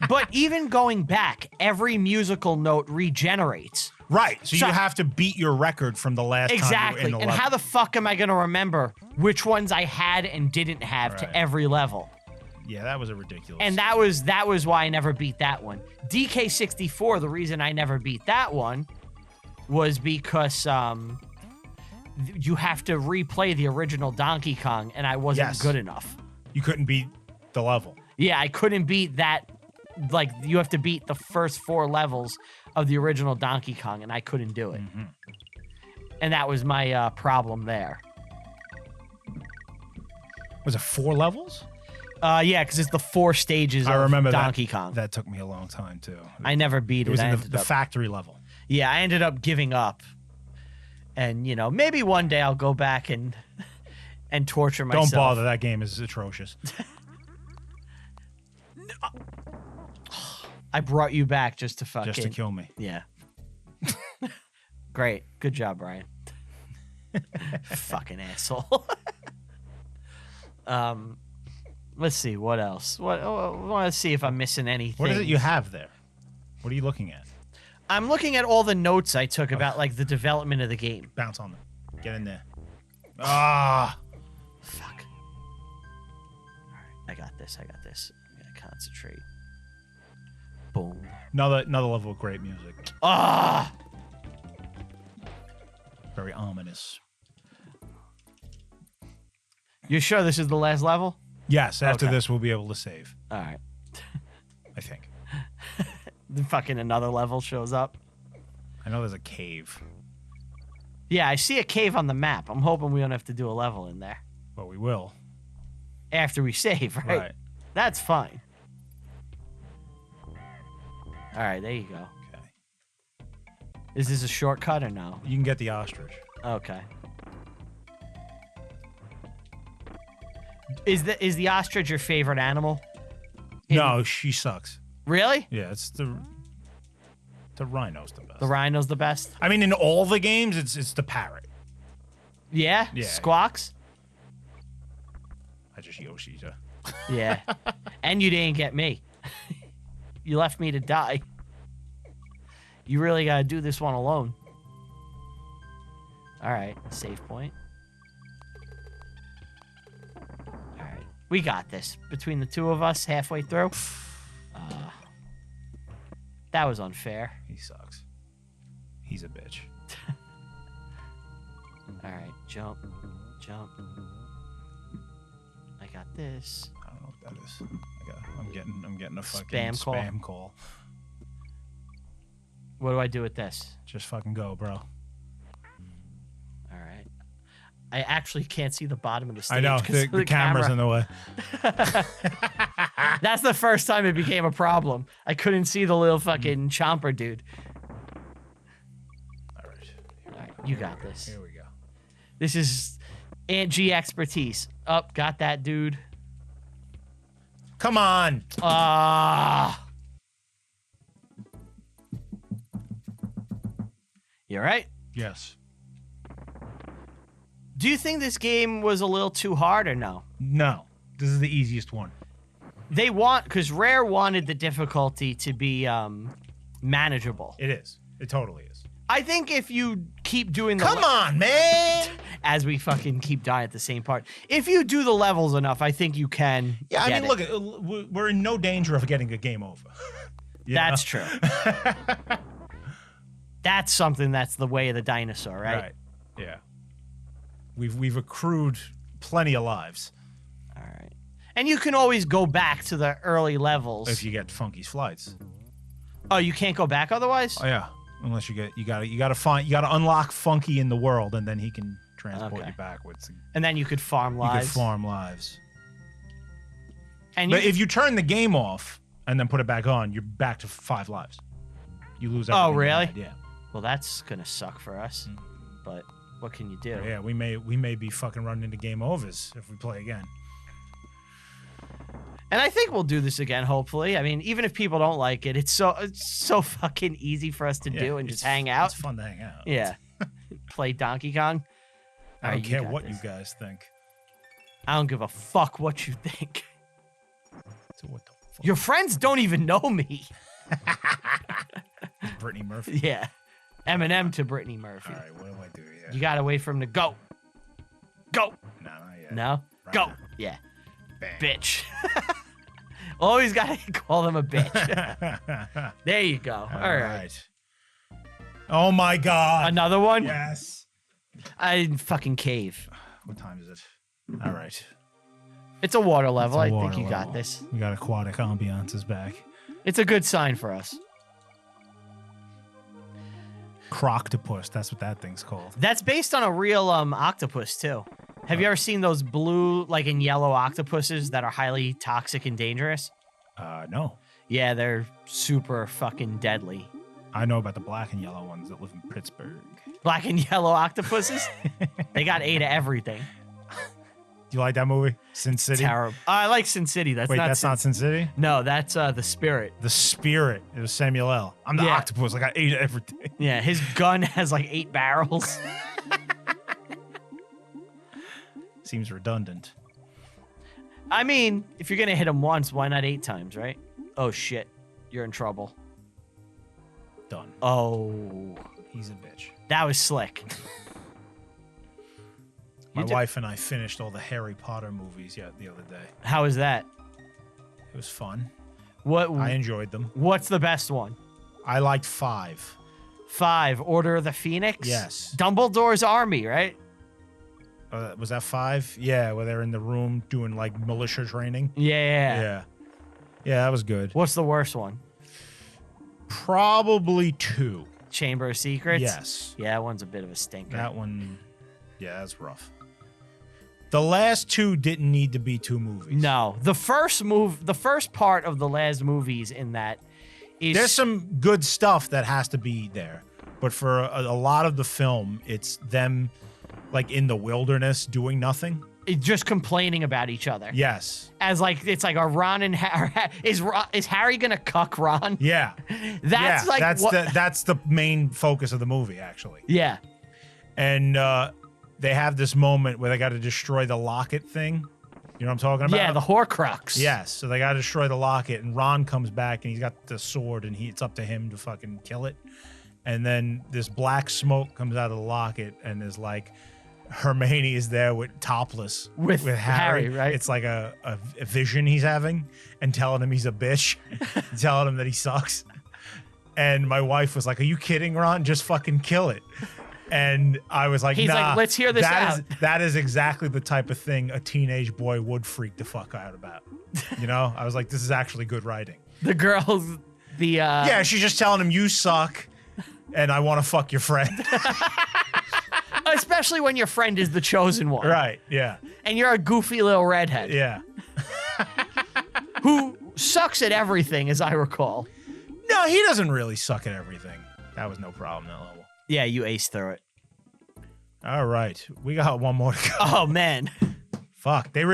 But even going back, every musical note regenerates. Right, so you have to beat your record from the last time you were Exactly. in the And level. how the fuck am I going to remember which ones I had and didn't have to every level? Yeah, that was a ridiculous. And that was why I never beat that one. DK64, the reason I never beat that one was because you have to replay the original Donkey Kong, and I wasn't good enough. You couldn't beat the level. Yeah, I couldn't beat that. Like, you have to beat the first 4 levels of the original Donkey Kong, and I couldn't do it. And that was my problem there. Was it 4 levels? Yeah, because it's the 4 stages I remember of Donkey Kong. That took me a long time, too. I never beat it. It was I in ended the up- factory level. Yeah, I ended up giving up. And, you know, maybe one day I'll go back and torture myself. Don't bother. That game is atrocious. I brought you back just to fucking... Just to kill me. Yeah. Great. Good job, Brian. Fucking asshole. Let's see. What else? I want to see if I'm missing anything. What is it you have there? What are you looking at? I'm looking at all the notes I took about, like, the development of the game. Bounce on them. Get in there. Ah! Fuck. All right. I got this. I'm going to concentrate. Boom. Another level of great music. Ah! Very ominous. You sure this is the last level? Yes, after Okay. this we'll be able to save. All right. I think. Then fucking another level shows up. I know there's a cave. Yeah, I see a cave on the map. I'm hoping we don't have to do a level in there. But we will. After we save, right? Right. That's fine. All right, there you go. Okay. Is this a shortcut or no? You can get the ostrich. Okay. Is the ostrich your favorite animal? No, she sucks. Really? Yeah, it's the rhino's the best. The rhino's the best? I mean, in all the games, it's the parrot. Yeah? Yeah. Squawks? I just Yoshi's her. Yeah. And you didn't get me. You left me to die. You really got to do this one alone. All right. Save point. All right. We got this. Between the two of us, halfway through. That was unfair. He sucks. He's a bitch. All right. Jump. Jump. I got this. I don't know what that is. I'm getting a fucking Spam call. What do I do with this? Just fucking go, bro. All right. I actually can't see the bottom of the stage. I know. The camera's in the way. That's the first time it became a problem. I couldn't see the little fucking chomper dude. All right. All right. You got this. Here we go. This is Aunt G expertise. Up, got that dude. Come on. You all right? Yes. Do you think this game was a little too hard or no? No. This is the easiest one. They want, because Rare wanted the difficulty to be manageable. It is. It totally is. I think if you keep doing the... Come on, man! As we fucking keep dying at the same part. If you do the levels enough, I think you can. Yeah, I mean, get look, we're in no danger of getting a game over. That's true. That's something that's the way of the dinosaur, right? Right. Yeah. We've accrued plenty of lives. All right. And you can always go back to the early levels. If you get Funky's flights. Oh, you can't go back otherwise? Oh yeah. Unless you gotta unlock Funky in the world, and then he can transport you backwards. And then you could farm lives. You could farm lives. And but if you turn the game off and then put it back on, you're back to 5 lives. You lose everything. Oh, really? Yeah. Well, that's gonna suck for us. But what can you do? Yeah, we may be fucking running into game overs if we play again. And I think we'll do this again, hopefully. I mean, even if people don't like it, it's so fucking easy for us to do and just hang out. It's fun to hang out. Yeah. Play Donkey Kong. I don't care what you guys think. I don't give a fuck what you think. So what the fuck? Your friends don't even know me. Brittany Murphy. Yeah. Eminem to Brittany Murphy. All right, what do I do here? You gotta wait for him to go. Go. No, not yet. No? Right Go. now. Yeah. Bam. Bitch. Always gotta call them a bitch. There you go. All right. Oh my God. Another one? Yes. I fucking cave. What time is it? All right. It's a water level. It's a I water think you got level. this. We got aquatic ambiances back. It's a good sign for us. Croctopus. That's what that thing's called. That's based on a real octopus too. Have you ever seen those blue, like in yellow octopuses that are highly toxic and dangerous? No. Yeah, they're super fucking deadly. I know about the black and yellow ones that live in Pittsburgh. Black and yellow octopuses? They got 8 of everything. Do you like that movie? Sin City? Terrible. I like Sin City. That's Wait, not that's not Sin City? No, that's The Spirit. The Spirit. It was Samuel L. I'm the Yeah. octopus. I got 8 of everything. Yeah, his gun has like 8 barrels. Seems redundant. I mean, if you're gonna hit him once, why not 8 times, right? Oh shit, you're in trouble. Done. Oh, He's a bitch. that was slick. My wife and I finished all the Harry Potter movies the other day. How is that? It was fun. What? I enjoyed them. What's the best one? I liked 5. 5, Order of the Phoenix? Yes. Dumbledore's army, right? Was that 5? Yeah, where they're in the room doing like militia training. Yeah. Yeah, that was good. What's the worst one? Probably 2. Chamber of Secrets? Yes. Yeah, that one's a bit of a stinker. That one, yeah, that's rough. The last 2 didn't need to be 2 movies. No. The first part of the last movies in that is... There's some good stuff that has to be there. but for a lot of the film, it's them like in the wilderness doing nothing. Just complaining about each other. Yes. As like it's like a Ron and Harry. Is Harry gonna cuck Ron? Yeah. That's like that's the main focus of the movie, actually. Yeah. And they have this moment where they got to destroy the locket thing. You know what I'm talking about? Yeah, the Horcrux. Yes. So they got to destroy the locket, and Ron comes back and he's got the sword, and it's up to him to fucking kill it. And then this black smoke comes out of the locket, and there's like Hermione is there with topless with Harry, right? It's like a vision he's having and telling him he's a bitch, telling him that he sucks. And my wife was like, "Are you kidding, Ron? Just fucking kill it." And I was like, he's nah, like, let's hear this out. That is exactly the type of thing a teenage boy would freak the fuck out about. You know? I was like, this is actually good writing. The girls, yeah, she's just telling him you suck and I want to fuck your friend. Especially when your friend is the chosen one. Right, yeah. And you're a goofy little redhead. Yeah. Who sucks at everything, as I recall. No, he doesn't really suck at everything. That was no problem, that level. Yeah, you aced through it. All right. We got one more to go. Oh, man. Fuck. They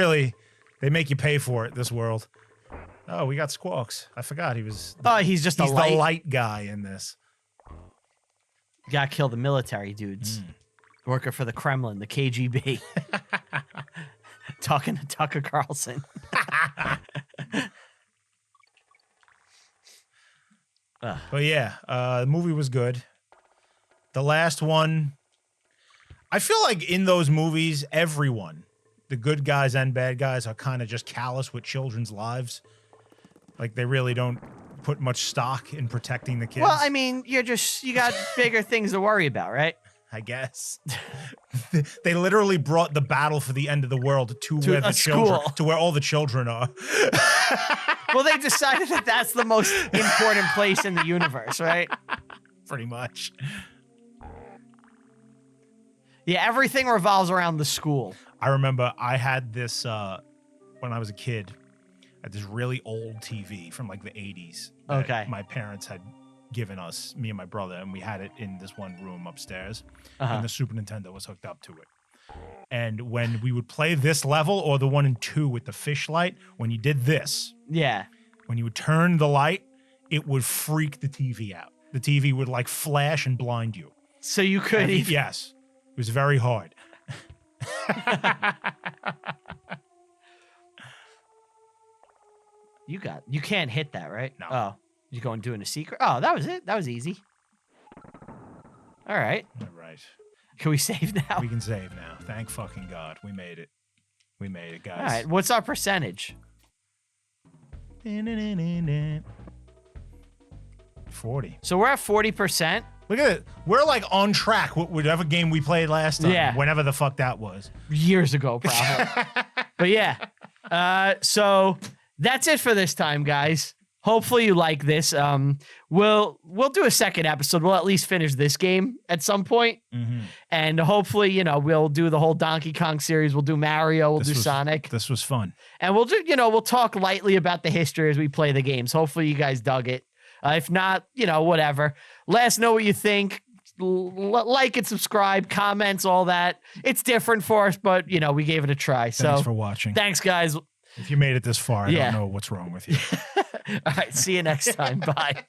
make you pay for it, this world. Oh, we got Squawks. I forgot he was... Oh, he's just the light guy in this. You gotta kill the military dudes. Working for the Kremlin, the KGB. Talking to Tucker Carlson. But yeah, the movie was good. The last one, I feel like in those movies, everyone, the good guys and bad guys, are kind of just callous with children's lives. Like they really don't put much stock in protecting the kids. Well, I mean, you got bigger things to worry about, right? I guess. They literally brought the battle for the end of the world to where the children, to where all the children are. Well, they decided that that's the most important place in the universe, right? Pretty much. Yeah, everything revolves around the school. I remember I had this, when I was a kid, I had this really old TV from like the 80s. Okay. My parents had given us, me and my brother, and we had it in this one room upstairs. And the Super Nintendo was hooked up to it. And when we would play this level or the one in 2 with the fish light, when you did this, yeah, when you would turn the light, it would freak the TV out. The TV would like flash and blind you. So you could even... Yes. It was very hard. You can't hit that, right? No. Oh, you going doing a secret? Oh, that was it. That was easy. All right. All right. Can we save now? We can save now. Thank fucking God. We made it. We made it, guys. All right. What's our percentage? 40. So we're at 40%. Look at it. We're like on track with whatever game we played last time. Yeah. Whenever the fuck that was. Years ago, probably. But yeah. So that's it for this time, guys. Hopefully you like this. We'll do a second episode. We'll at least finish this game at some point. And hopefully, we'll do the whole Donkey Kong series. We'll do Mario. We'll do Sonic. This was fun. And we'll do, we'll talk lightly about the history as we play the games. Hopefully you guys dug it. If not, whatever. Let us know what you think. Like and subscribe, comments, all that. It's different for us, but, we gave it a try. Thanks for watching. Thanks, guys. If you made it this far, I don't know what's wrong with you. All right. See you next time. Bye.